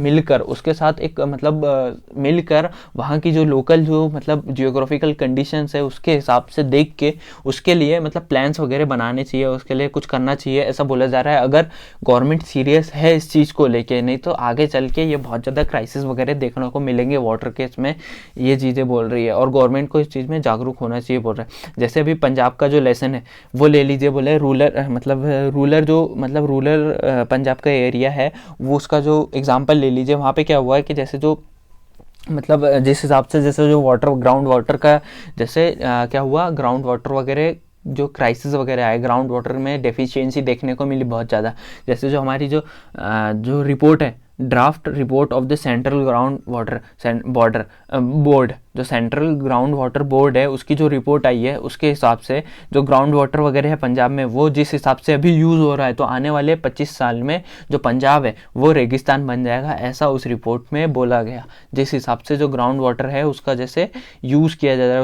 [SPEAKER 1] एक मतलब मिलकर वहाँ की जो लोकल जो मतलब जियोग्राफिकल कंडीशंस है उसके हिसाब से देख के उसके लिए मतलब प्लान्स वगैरह बनाने चाहिए, उसके लिए कुछ करना चाहिए, ऐसा बोला जा रहा है। अगर गवर्नमेंट सीरियस है इस चीज़ को लेके, नहीं तो आगे चल के ये बहुत ज़्यादा क्राइसिस वगैरह देखने को मिलेंगे वाटर केस में, ये चीज़ें बोल रही है। और गवर्नमेंट को इस चीज़ में जागरूक होना चाहिए बोल रहा है। जैसे अभी पंजाब का जो लेसन है वो ले लीजिए, बोले रूरल पंजाब का एरिया है, वो उसका जो एग्जांपल ले लीजिए। वहाँ पे क्या हुआ है कि जैसे जो मतलब जिस हिसाब से जैसे जो ग्राउंड वाटर का जैसे क्या हुआ, ग्राउंड वाटर वगैरह जो क्राइसिस वगैरह आए, ग्राउंड वाटर में डेफिशिएंसी देखने को मिली बहुत ज़्यादा। जैसे जो हमारी जो रिपोर्ट है, draft report of the central ground water board, जो सेंट्रल ग्राउंड वाटर बोर्ड है, उसकी जो रिपोर्ट आई है, उसके हिसाब से जो ग्राउंड वाटर वगैरह है पंजाब में, वो जिस हिसाब से अभी यूज़ हो रहा है, तो आने वाले 25 साल में जो पंजाब है वो रेगिस्तान बन जाएगा, ऐसा उस रिपोर्ट में बोला गया। जिस हिसाब से जो ग्राउंड वाटर है उसका जैसे यूज़ किया जा रहा है,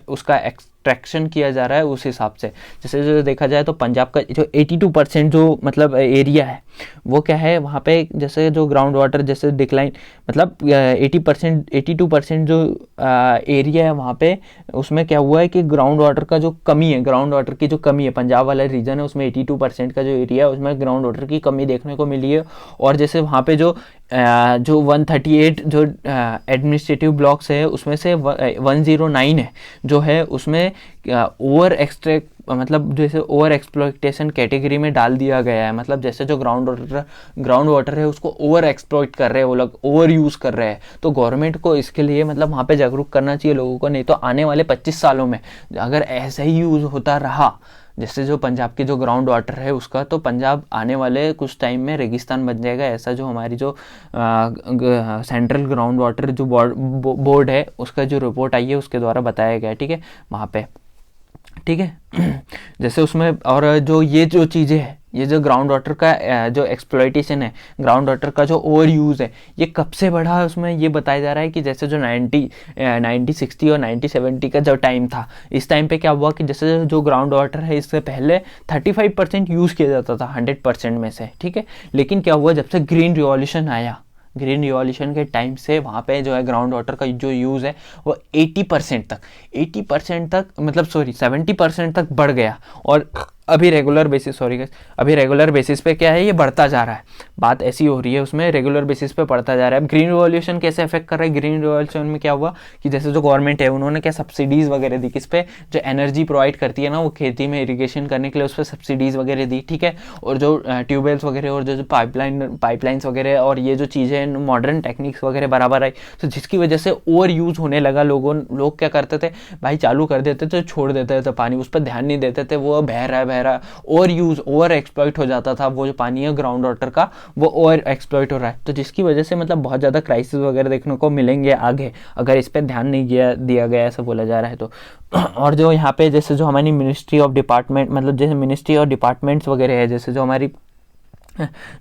[SPEAKER 1] उसका एक्सट्रैक्शन किया जा रहा है, उस हिसाब से जैसे जो देखा जाए तो पंजाब का जो 82% जो मतलब एरिया है वो क्या है, वहाँ पे जैसे जो ग्राउंड वाटर जैसे डिक्लाइन, मतलब 82% जो एरिया है वहाँ पे, उसमें क्या हुआ है कि ग्राउंड वाटर की जो कमी है, पंजाब वाला रीजन है उसमें 82% का जो एरिया है उसमें ग्राउंड वाटर की कमी देखने को मिली है। और जैसे वहाँ पे जो 138 जो एडमिनिस्ट्रेटिव ब्लॉक्स है उसमें से 109 है जो है उसमें ओवर एक्सप्लॉइटेशन कैटेगरी में डाल दिया गया है। मतलब जैसे जो ग्राउंड वाटर है उसको ओवर एक्सप्लॉइट कर रहे हैं वो लोग, ओवर यूज़ कर रहे हैं। तो गवर्नमेंट को इसके लिए मतलब वहाँ पे जागरूक करना चाहिए लोगों को, नहीं तो आने वाले 25 सालों में अगर ऐसा ही यूज़ होता रहा जैसे जो पंजाब की जो ग्राउंड वाटर है उसका, तो पंजाब आने वाले कुछ टाइम में रेगिस्तान बन जाएगा। ऐसा जो हमारी जो सेंट्रल ग्राउंड वाटर जो बोर्ड है उसका जो रिपोर्ट आई है उसके द्वारा बताया गया है, ठीक है, वहाँ पे, ठीक है। जैसे उसमें और जो ये जो चीज़ें हैं ये जो ग्राउंड वाटर का जो एक्सप्लॉइटेशन है, ग्राउंड वाटर का जो ओवर यूज़ है, ये कब से बढ़ा है उसमें ये बताया जा रहा है कि जैसे जो 1960 और 1970 का जो टाइम था, इस टाइम पे क्या हुआ कि जैसे जो ग्राउंड वाटर है इससे पहले 35% यूज़ किया जाता था 100% में से, ठीक है। लेकिन क्या हुआ, जब से ग्रीन रिवॉल्यूशन आया, ग्रीन रिवॉल्यूशन के टाइम से वहाँ पे जो है ग्राउंड वाटर का जो यूज़ है वो 80% तक मतलब सॉरी 70% तक बढ़ गया। और अभी रेगुलर बेसिस पे क्या है, ये बढ़ता जा रहा है। बात ऐसी हो रही है उसमें, रेगुलर बेसिस पे बढ़ता जा रहा है। अब ग्रीन रिवॉल्यूशन कैसे अफेक्ट कर रहा है, ग्रीन रिवॉल्यूशन में क्या हुआ कि जैसे जो गवर्नमेंट है उन्होंने क्या सब्सिडीज़ वगैरह दी, किस पे, जो एनर्जी प्रोवाइड करती है ना वो खेती में इरीगेशन करने के लिए, उस पर सब्सिडीज़ वगैरह दी, ठीक है। और जो ट्यूबवेल्स वगैरह और जो पाइपलाइंस वगैरह और ये जो चीज़ें मॉडर्न टेक्निक्स वगैरह बराबर आई, तो जिसकी वजह से ओवर यूज़ होने लगा। लोग क्या करते थे भाई, चालू कर देते थे, छोड़ देते थे पानी, उस पर ध्यान नहीं देते थे, वो बह रहा है, ओवर एक्सप्लॉइट हो जाता था। वो जो पानी है ग्राउंड वाटर का वो ओवर एक्सप्लॉइट हो रहा है, तो जिसकी वजह से मतलब बहुत ज़्यादा क्राइसिस वगैरह देखने को मिलेंगे आगे, अगर इस पर ध्यान नहीं दिया गया ऐसा बोला जा रहा है तो। और जो यहाँ पे जैसे जो हमारी मिनिस्ट्री ऑफ डिपार्टमेंट, मतलब जैसे मिनिस्ट्री और डिपार्टमेंट्स वगैरह है, जैसे जो हमारी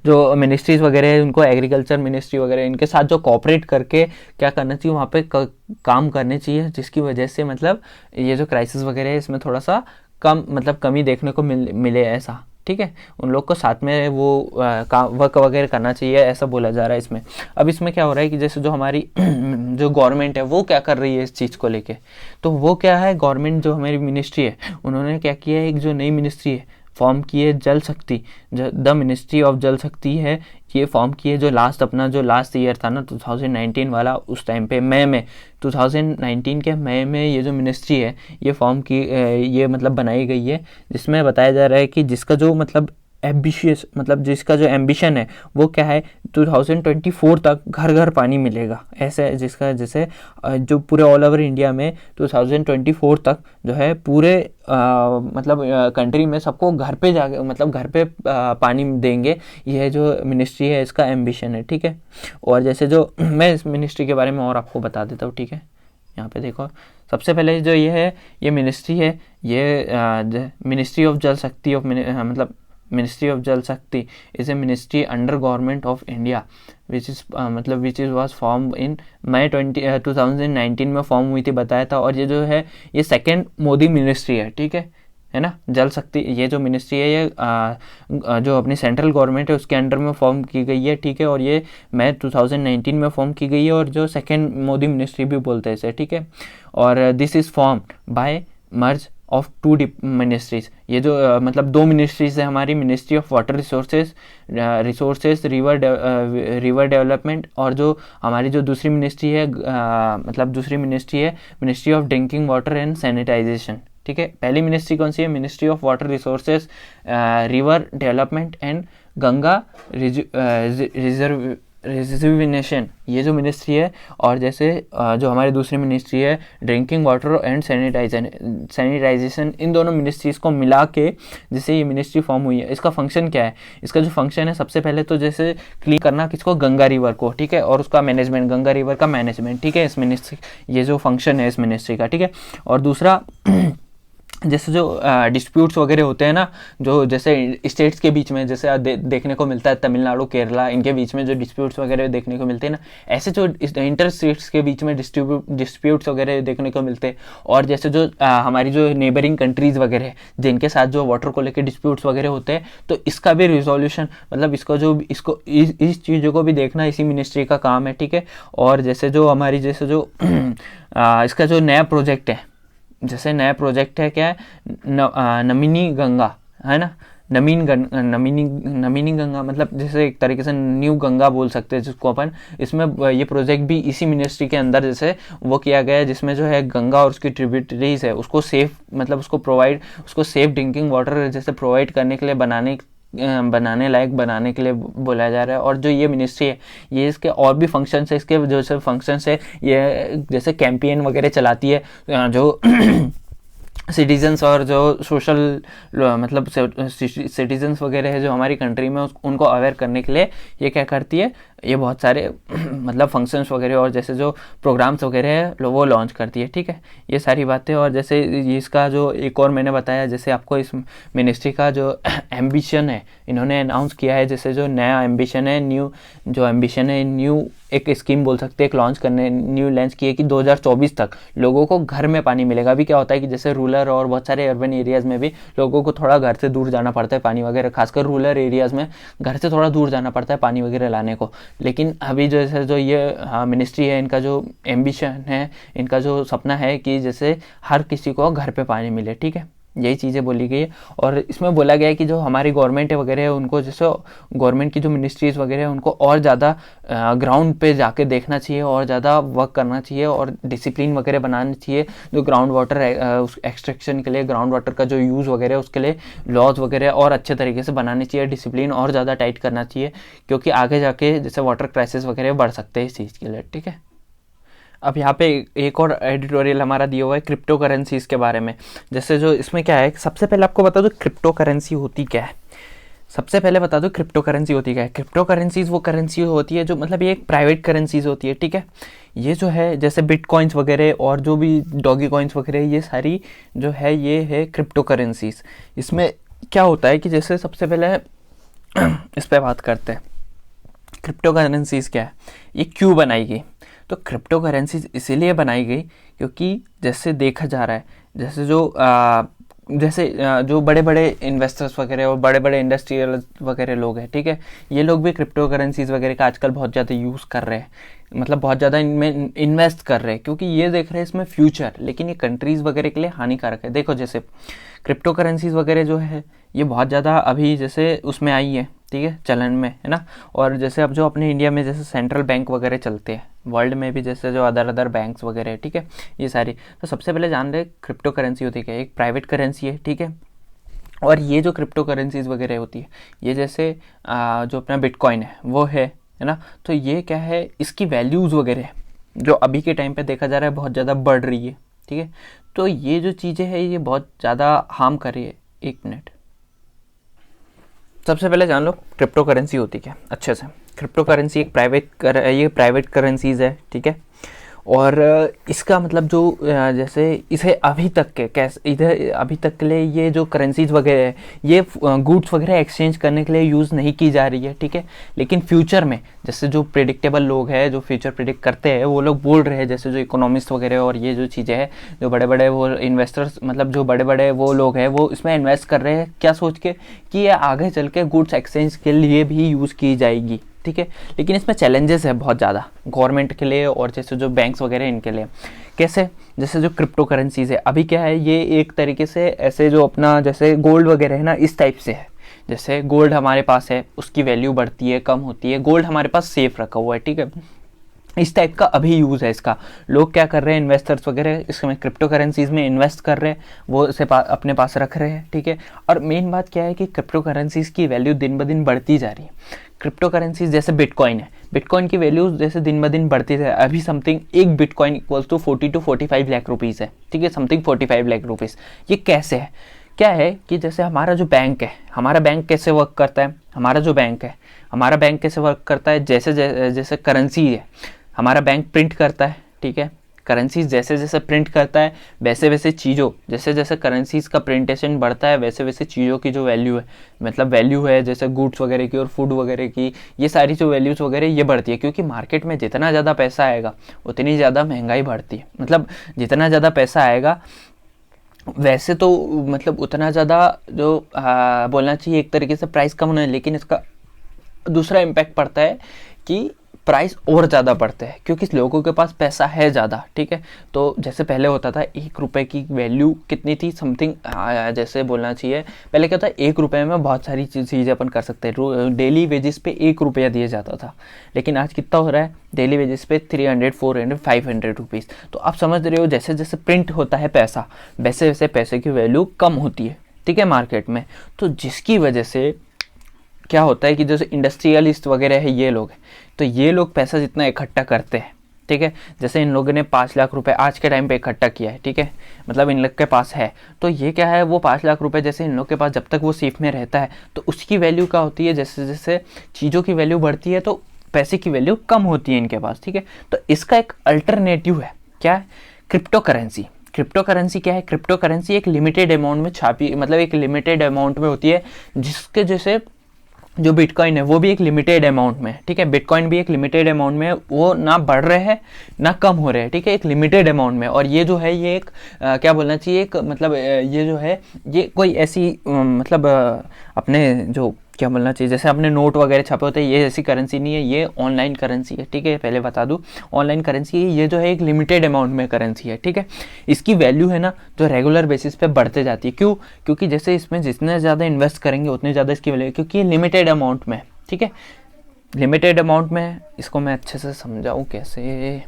[SPEAKER 1] जो मिनिस्ट्रीज़ वगैरह है, उनको एग्रीकल्चर मिनिस्ट्री वगैरह इनके साथ जो कोऑपरेट करके क्या करना चाहिए, वहाँ पे काम करने चाहिए, जिसकी वजह से मतलब ये जो क्राइसिस वगैरह है इसमें थोड़ा सा कमी देखने को मिले ऐसा, ठीक है। उन लोग को साथ में वो वर्क वगैरह करना चाहिए ऐसा बोला जा रहा है इसमें। अब इसमें क्या हो रहा है कि जैसे जो हमारी जो गवर्नमेंट है वो क्या कर रही है इस चीज़ को लेके, तो वो क्या है, गवर्नमेंट जो हमारी मिनिस्ट्री है उन्होंने क्या किया है, एक जो नई मिनिस्ट्री है फॉर्म की है, जल शक्ति, जो द मिनिस्ट्री ऑफ जल शक्ति है, ये फॉर्म की है। जो लास्ट ईयर था ना 2019 वाला, उस टाइम पे मई में 2019 के मई में ये जो मिनिस्ट्री है ये फॉर्म की ये मतलब बनाई गई है, जिसमें बताया जा रहा है कि जिसका जो मतलब एम्बिशियस, मतलब जिसका जो एम्बिशन है वो क्या है, 2024 तक घर घर पानी मिलेगा, ऐसे जिसका जैसे जो पूरे ऑल ओवर इंडिया में 2024 तक जो है पूरे मतलब कंट्री में सबको घर पे जाके मतलब घर पे पानी देंगे, ये जो मिनिस्ट्री है इसका एम्बिशन है, ठीक है। और जैसे जो मैं इस मिनिस्ट्री के बारे में और आपको बता देता हूँ, ठीक है। यहाँ पे देखो, सबसे पहले जो ये है, ये मिनिस्ट्री है, ये मिनिस्ट्री ऑफ जल शक्ति ऑफ मतलब ministry of Jal Shakti is a ministry under government of India which is was form in May 2019 में फॉर्म हुई थी, बताया था। और ये जो है ये सेकेंड मोदी मिनिस्ट्री है, ठीक है ना। जल शक्ति ये जो मिनिस्ट्री है ये जो अपनी सेंट्रल गवर्नमेंट है उसके अंडर में फॉर्म की गई है, ठीक है। और ये मई 2019 में फॉर्म की गई है, और जो सेकेंड मोदी मिनिस्ट्री भी बोलते हैं इसे, ठीक है। और this is form by merge of two ministries, ये जो मतलब दो मिनिस्ट्रीज है हमारी, ministry of water resources river development, और जो हमारी जो दूसरी मिनिस्ट्री है ministry of drinking water and sanitization, ठीक है। पहली मिनिस्ट्री कौन सी है, ministry of water resources river development and Ganga reservation, ये जो मिनिस्ट्री है। और जैसे जो हमारी दूसरी मिनिस्ट्री है ड्रिंकिंग वाटर एंड सैनिटाइजेशन, इन दोनों मिनिस्ट्रीज़ को मिला के जिससे ये मिनिस्ट्री फॉर्म हुई है। इसका फंक्शन क्या है, इसका जो फंक्शन है सबसे पहले तो जैसे क्लीन करना किसको, गंगा रिवर को, ठीक है। और उसका मैनेजमेंट, गंगा रिवर का मैनेजमेंट, ठीक है, इस मिनिस्ट्री, ये जो फंक्शन है इस मिनिस्ट्री का, ठीक है। और दूसरा जैसे जो डिस्प्यूट्स वगैरह होते हैं ना, जो जैसे स्टेट्स के बीच में जैसे देखने को मिलता है, तमिलनाडु केरला इनके बीच में जो डिस्प्यूट्स वगैरह देखने को मिलते हैं ना, ऐसे जो इंटर स्टेट्स के बीच में डिस्प्यूट्स वगैरह देखने को मिलते हैं। और जैसे जो हमारी जो नेबरिंग कंट्रीज़ वगैरह है जिनके साथ जो वाटर को लेकर डिस्प्यूट्स वगैरह होते हैं, तो इसका भी रिजोल्यूशन मतलब इसको इस चीज़ों को भी देखना इसी मिनिस्ट्री का काम है, ठीक है। और जैसे जो हमारी जैसे जो इसका जो नया प्रोजेक्ट है, जैसे नया प्रोजेक्ट है क्या है, नमिनी गंगा है ना, नमिनी गंगा मतलब जैसे एक तरीके से न्यू गंगा बोल सकते हैं जिसको अपन। इसमें ये प्रोजेक्ट भी इसी मिनिस्ट्री के अंदर जैसे वो किया गया है, जिसमें जो है गंगा और उसकी ट्रिब्यूटरीज है उसको सेफ मतलब उसको सेफ ड्रिंकिंग वाटर जैसे प्रोवाइड करने के लिए बनाने लायक बनाने के लिए बोला जा रहा है। और जो ये मिनिस्ट्री है ये इसके और भी फंक्शंस है, इसके जो से फंक्शंस है ये जैसे कैंपेन वगैरह चलाती है, जो सिटीजन्स और जो सोशल मतलब सिटीजन्स वगैरह है जो हमारी कंट्री में उनको अवेयर करने के लिए ये क्या करती है, ये बहुत सारे मतलब फंक्शंस वगैरह और जैसे जो प्रोग्राम्स वगैरह है वो लॉन्च करती है, ठीक है। ये सारी बातें, और जैसे इसका जो एक और मैंने बताया, जैसे आपको इस मिनिस्ट्री का जो एम्बिशन है इन्होंने अनाउंस किया है, जैसे जो नया एम्बिशन है, न्यू एक स्कीम बोल सकते हैं, एक लॉन्च करने न्यू लॉन्च की है कि 2024 तक लोगों को घर में पानी मिलेगा। अभी क्या होता है कि जैसे रूरल और बहुत सारे अर्बन एरियाज़ में भी लोगों को थोड़ा घर से दूर जाना पड़ता है पानी वगैरह, खासकर रूरल एरियाज़ में घर से थोड़ा दूर जाना पड़ता है पानी वगैरह लाने को। लेकिन अभी जैसे जो ये मिनिस्ट्री है, इनका जो एम्बिशन है, इनका जो सपना है कि जैसे हर किसी को घर पे पानी मिले, ठीक है। यही चीज़ें बोली गई है। और इसमें बोला गया है कि जो हमारी गवर्नमेंट है वगैरह है, उनको जैसे गवर्नमेंट की जो मिनिस्ट्रीज़ वगैरह है उनको और ज़्यादा ग्राउंड पे जाके देखना चाहिए और ज़्यादा वर्क करना चाहिए और डिसिप्लिन वगैरह बनाना चाहिए, जो ग्राउंड वाटर एक्सट्रैक्शन के लिए, ग्राउंड वाटर का जो यूज़ वगैरह उसके लिए लॉज वगैरह और अच्छे तरीके से बनाने चाहिए, डिसिप्लिन और ज़्यादा टाइट करना चाहिए, क्योंकि आगे जाके जैसे वाटर क्राइसिस वगैरह बढ़ सकते हैं इस चीज़ के लिए, ठीक है। अब यहाँ पे एक और एडिटोरियल हमारा दिया हुआ है क्रिप्टो करेंसीज़ के बारे में। जैसे जो इसमें क्या है, सबसे पहले आपको बता दो क्रिप्टो करेंसी होती क्या है। सबसे पहले बता दो क्रिप्टो करेंसी होती क्या है। क्रिप्टो करेंसीज वो करेंसी होती है जो मतलब ये एक प्राइवेट करेंसीज होती है, ठीक है। ये जो है जैसे बिटकॉइंस वगैरह और जो भी डॉगी कॉइंस वगैरह, ये सारी जो है ये है क्रिप्टो करेंसीज। इसमें क्या होता है कि जैसे सबसे पहले इस पर बात करते हैं, क्रिप्टो करेंसीज क्या है, ये क्यों बनाई गई। तो क्रिप्टो करेंसीज इसीलिए बनाई गई क्योंकि जैसे देखा जा रहा है, जैसे जो बड़े बड़े इन्वेस्टर्स वगैरह और बड़े बड़े इंडस्ट्रियल वगैरह लोग हैं, ठीक है, ये लोग भी क्रिप्टो करेंसीज वगैरह का आजकल बहुत ज़्यादा यूज़ कर रहे हैं, मतलब बहुत ज़्यादा इनमें इन्वेस्ट कर रहे हैं, क्योंकि ये देख रहे हैं इसमें फ्यूचर। लेकिन ये कंट्रीज़ वगैरह के लिए हानिकारक है। देखो जैसे क्रिप्टो करेंसीज वगैरह जो है ये बहुत ज़्यादा अभी जैसे उसमें आई है, ठीक है, चलन में है ना। और जैसे अब जो अपने इंडिया में जैसे सेंट्रल बैंक वगैरह चलते हैं, वर्ल्ड में भी जैसे जो अदर बैंक्स वगैरह है, ठीक है, ये सारी। तो सबसे पहले जान रहे क्रिप्टो करेंसी होती है, एक प्राइवेट करेंसी है, ठीक है। और ये जो क्रिप्टो करेंसीज वगैरह होती है, ये जैसे जो अपना बिटकॉइन है वो है ना। तो ये क्या है, इसकी वैल्यूज़ वगैरह जो अभी के टाइम पे देखा जा रहा है बहुत ज़्यादा बढ़ रही है, ठीक है। तो ये जो चीज़ें हैं ये बहुत ज़्यादा हार्म कर रही है। एक मिनट, सबसे पहले जान लो क्रिप्टो करेंसी होती क्या अच्छे से। क्रिप्टो करेंसी एक प्राइवेट करेंसीज है, ठीक है। और इसका मतलब जो जैसे इसे अभी तक के अभी तक के लिए ये जो करेंसीज वगैरह है ये गुड्स वगैरह एक्सचेंज करने के लिए यूज़ नहीं की जा रही है, ठीक है। लेकिन फ्यूचर में जैसे जो प्रेडिक्टेबल लोग हैं, जो फ्यूचर प्रेडिक्ट करते हैं, वो लोग बोल रहे हैं, जैसे जो इकोनॉमिस्ट वगैरह और ये जो चीज़ें हैं, जो बड़े बड़े वो इन्वेस्टर्स, मतलब जो बड़े बड़े वो लोग हैं, वो इसमें इन्वेस्ट कर रहे हैं क्या सोच के कि ये आगे चल के गुड्स एक्सचेंज के लिए भी यूज़ की जाएगी, ठीक है। लेकिन इसमें चैलेंजेस है बहुत ज़्यादा गवर्नमेंट के लिए और जैसे जो बैंक्स वगैरह इनके लिए। कैसे, जैसे जो क्रिप्टो करेंसीज है अभी क्या है, ये एक तरीके से ऐसे जो अपना जैसे गोल्ड वगैरह है ना, इस टाइप से है। जैसे गोल्ड हमारे पास है, उसकी वैल्यू बढ़ती है कम होती है, गोल्ड हमारे पास सेफ रखा हुआ है, ठीक है। इस टाइप का अभी यूज़ है इसका। लोग क्या कर रहे हैं, इन्वेस्टर्स वगैरह इसमें क्रिप्टो करेंसीज में इन्वेस्ट कर रहे हैं, वो इसे अपने पास रख रहे हैं, ठीक है। और मेन बात क्या है कि क्रिप्टो करेंसीज की वैल्यू दिन ब दिन बढ़ती जा रही है। क्रिप्टो करेंसीज जैसे बिटकॉइन है, बिटकॉइन की वैल्यू जैसे दिन ब दिन बढ़ती है। अभी समथिंग एक bitcoin equals to 40 to 45 lakh rupees है, ठीक है, समथिंग 45 लाख रुपीज़। ये कैसे है, क्या है कि जैसे हमारा जो बैंक है, हमारा बैंक कैसे वर्क करता है, हमारा बैंक कैसे वर्क करता है, जैसे करेंसी है, हमारा बैंक प्रिंट करता है, ठीक है। करेंसीज जैसे जैसे प्रिंट करता है वैसे वैसे चीज़ों, जैसे जैसे करेंसीज का प्रिंटेशन बढ़ता है वैसे वैसे चीज़ों की जो वैल्यू है, मतलब वैल्यू है जैसे गुड्स वगैरह की और फूड वगैरह की, ये सारी जो वैल्यूज़ वगैरह ये बढ़ती है। क्योंकि मार्केट में जितना ज़्यादा पैसा आएगा उतनी ज़्यादा महंगाई बढ़ती है। मतलब जितना ज़्यादा पैसा आएगा वैसे तो मतलब उतना ज़्यादा जो बोलना चाहिए एक तरीके से प्राइस कम होना है, लेकिन इसका दूसरा इम्पैक्ट पड़ता है कि प्राइस और ज़्यादा बढ़ते हैं क्योंकि लोगों के पास पैसा है ज़्यादा, ठीक है। तो जैसे पहले होता था 1 रुपये की वैल्यू कितनी थी, समथिंग जैसे बोलना चाहिए पहले क्या होता है 1 रुपये में बहुत सारी चीज़ें अपन कर सकते हैं। डेली वेजेस पे 1 रुपया दिया जाता था, लेकिन आज कितना हो रहा है डेली वेजेस पे 300, 400, 500 रुपीज़। तो आप समझ रहे हो जैसे जैसे प्रिंट होता है पैसा वैसे वैसे पैसे की वैल्यू कम होती है, ठीक है, मार्केट में। तो जिसकी वजह से क्या होता है कि जैसे इंडस्ट्रियलिस्ट वगैरह है ये लोग, तो ये लोग पैसा जितना इकट्ठा करते हैं, ठीक है, जैसे इन लोगों ने 5 लाख रुपए आज के टाइम पे इकट्ठा किया है, ठीक है, मतलब इन लोग के पास है, तो ये क्या है वो 5 लाख रुपए जैसे इन लोग के पास जब तक वो सेफ में रहता है तो उसकी वैल्यू क्या होती है, जैसे जैसे चीज़ों की वैल्यू बढ़ती है तो पैसे की वैल्यू कम होती है इनके पास, ठीक है। तो इसका एक अल्टरनेटिव है, क्या है? Crypto currency. क्रिप्टो करेंसी क्या है? क्रिप्टो करेंसी एक लिमिटेड अमाउंट में छापी, मतलब एक लिमिटेड अमाउंट में होती है, जिसके जैसे जो बिटकॉइन है वो भी एक लिमिटेड अमाउंट में, ठीक है। बिटकॉइन भी एक लिमिटेड अमाउंट में, वो ना बढ़ रहे हैं ना कम हो रहे हैं, ठीक है, एक लिमिटेड अमाउंट में। और ये जो है ये एक क्या बोलना चाहिए, एक मतलब ये जो है ये कोई ऐसी मतलब अपने जो क्या बोलना चाहिए, जैसे अपने नोट वगैरह छपे होते हैं, ये ऐसी करेंसी नहीं है, ये ऑनलाइन करेंसी है, ठीक है। पहले बता दूं, ऑनलाइन करेंसी है ये, जो है एक लिमिटेड अमाउंट में करेंसी है, ठीक है। इसकी वैल्यू है ना जो रेगुलर बेसिस पे बढ़ते जाती है। क्यों? क्योंकि जैसे इसमें जितने ज़्यादा इन्वेस्ट करेंगे उतनी ज़्यादा इसकी वैल्यू, क्योंकि ये लिमिटेड अमाउंट में, ठीक है, लिमिटेड अमाउंट में। इसको मैं अच्छे से समझाऊँ कैसे?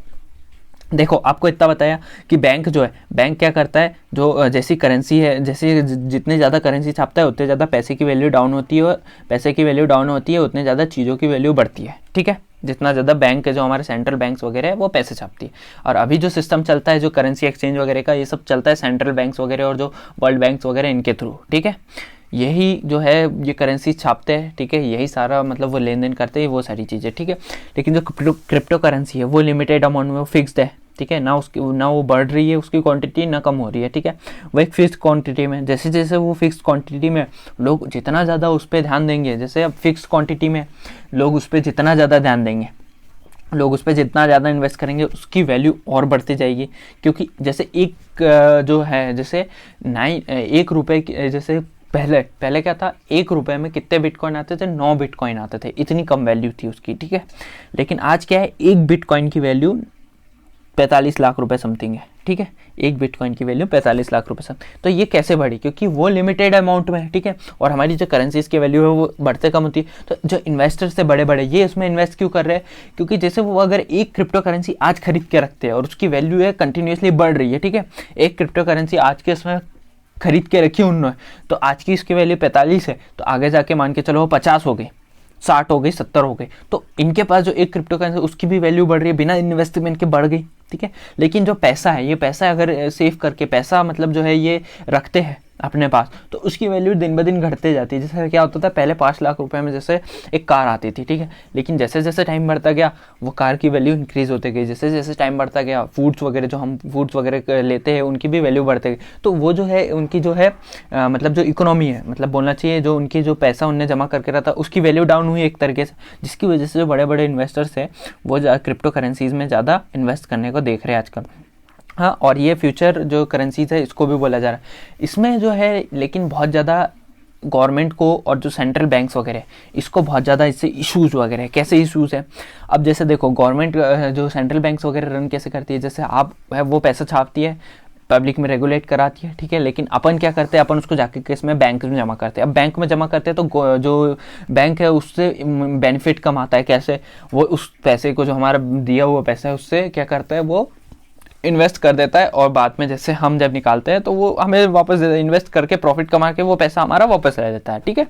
[SPEAKER 1] देखो, आपको इतना बताया कि बैंक जो है, बैंक क्या करता है, जो जैसी करेंसी है, जैसे जितने ज़्यादा करेंसी छापता है उतने ज़्यादा पैसे की वैल्यू डाउन होती है, और पैसे की वैल्यू डाउन होती है उतने ज़्यादा चीज़ों की वैल्यू बढ़ती है, ठीक है। जितना ज़्यादा बैंक जो हमारे सेंट्रल बैंक्स वगैरह है वो पैसे छापती है। और अभी जो सिस्टम चलता है, जो करेंसी एक्सचेंज वगैरह का, ये सब चलता है सेंट्रल बैंक्स वगैरह और जो वर्ल्ड बैंक्स वगैरह इनके थ्रू, ठीक है। यही जो है ये करेंसी छापते हैं, ठीक है, यही सारा मतलब वो लेन देन करते हैं, वो सारी चीज़ें, ठीक है। लेकिन जो क्रिप्टो करेंसी है वो लिमिटेड अमाउंट में, वो फिक्स्ड है, ठीक है, ना वो बढ़ रही है उसकी क्वांटिटी, ना कम हो रही है, ठीक है। वो एक फिक्स्ड क्वांटिटी में, जैसे जैसे वो फिक्स्ड क्वांटिटी में लोग जितना ज़्यादा उस पर ध्यान देंगे, जैसे अब फिक्स्ड क्वांटिटी में लोग उस पर जितना ज़्यादा ध्यान देंगे, लोग उस पर जितना ज़्यादा इन्वेस्ट करेंगे, उसकी वैल्यू और बढ़ती जाएगी। क्योंकि जैसे एक जो है, जैसे 1 रुपये, जैसे पहले क्या था, 1 रुपये में कितने बिटकॉइन आते थे? 9 बिटकॉइन आते थे, इतनी कम वैल्यू थी उसकी, ठीक है। लेकिन आज क्या है, एक बिटकॉइन की वैल्यू 45 लाख रुपए समथिंग है, ठीक है। एक बिटकॉइन की वैल्यू 45 लाख रुपए समथिंग। तो ये कैसे बढ़ी? क्योंकि वो लिमिटेड अमाउंट में है, ठीक है, और हमारी जो करेंसीज की वैल्यू है वो बढ़ते कम होती है। तो जो इन्वेस्टर्स है बड़े बड़े, ये इसमें इन्वेस्ट क्यों कर रहे हैं? क्योंकि जैसे वो अगर एक क्रिप्टो करेंसी आज खरीद के रखते हैं और उसकी वैल्यू है कंटिन्यूसली बढ़ रही है, ठीक है, एक क्रिप्टो करेंसी आज के इसमें खरीद के रखी उन्होंने, तो आज की इसकी वैल्यू 45 है, तो आगे जाके मान के चलो वो 50 हो गई, 60 हो गई, 70 हो गई, तो इनके पास जो एक क्रिप्टो करेंसी उसकी भी वैल्यू बढ़ रही है, बिना इन्वेस्टमेंट के बढ़ गई, ठीक है। लेकिन जो पैसा है, ये पैसा अगर सेव करके पैसा मतलब जो है ये रखते हैं अपने पास, तो उसकी वैल्यू दिन ब दिन घटते जाती है। जैसे क्या होता था, पहले 5 लाख रुपए में जैसे एक कार आती थी, ठीक है, लेकिन जैसे जैसे टाइम बढ़ता गया वो कार की वैल्यू इंक्रीज होते गई। जैसे जैसे टाइम बढ़ता गया, फूड्स वगैरह जो हम फूड्स वगैरह लेते हैं उनकी भी वैल्यू बढ़ते गई। तो वो जो है उनकी जो है मतलब जो इकोनॉमी है, मतलब बोलना चाहिए जो उनकी जो पैसा उनने जमा करके रहा था उसकी वैल्यू डाउन हुई एक तरीके से, जिसकी वजह से जो बड़े बड़े इन्वेस्टर्स हैं वो क्रिप्टो करेंसीज में ज़्यादा इन्वेस्ट करने को देख रहे हैं आजकल। हाँ, और ये फ्यूचर जो करेंसीज है इसको भी बोला जा रहा है इसमें जो है, लेकिन बहुत ज़्यादा गवर्नमेंट को और जो सेंट्रल बैंक्स वगैरह इसको बहुत ज़्यादा इससे इश्यूज़ वगैरह है। कैसे इश्यूज़ है? अब जैसे देखो, गवर्नमेंट जो सेंट्रल बैंक्स वगैरह रन कैसे करती है, जैसे आप है वो पैसा छापती है, पब्लिक में रेगुलेट कराती है, ठीक है, लेकिन अपन क्या करते हैं, अपन उसको जाके किस में, बैंक में जमा करते हैं। अब बैंक में जमा करते हैं तो जो बैंक है उससे बेनिफिट कम आता है। कैसे? वो उस पैसे को, जो हमारा दिया हुआ पैसा है, उससे क्या करता है, वो इन्वेस्ट कर देता है, और बाद में जैसे हम जब निकालते हैं तो वो हमें वापस इन्वेस्ट करके प्रॉफिट कमा के वो पैसा हमारा वापस ले देता है, ठीक है।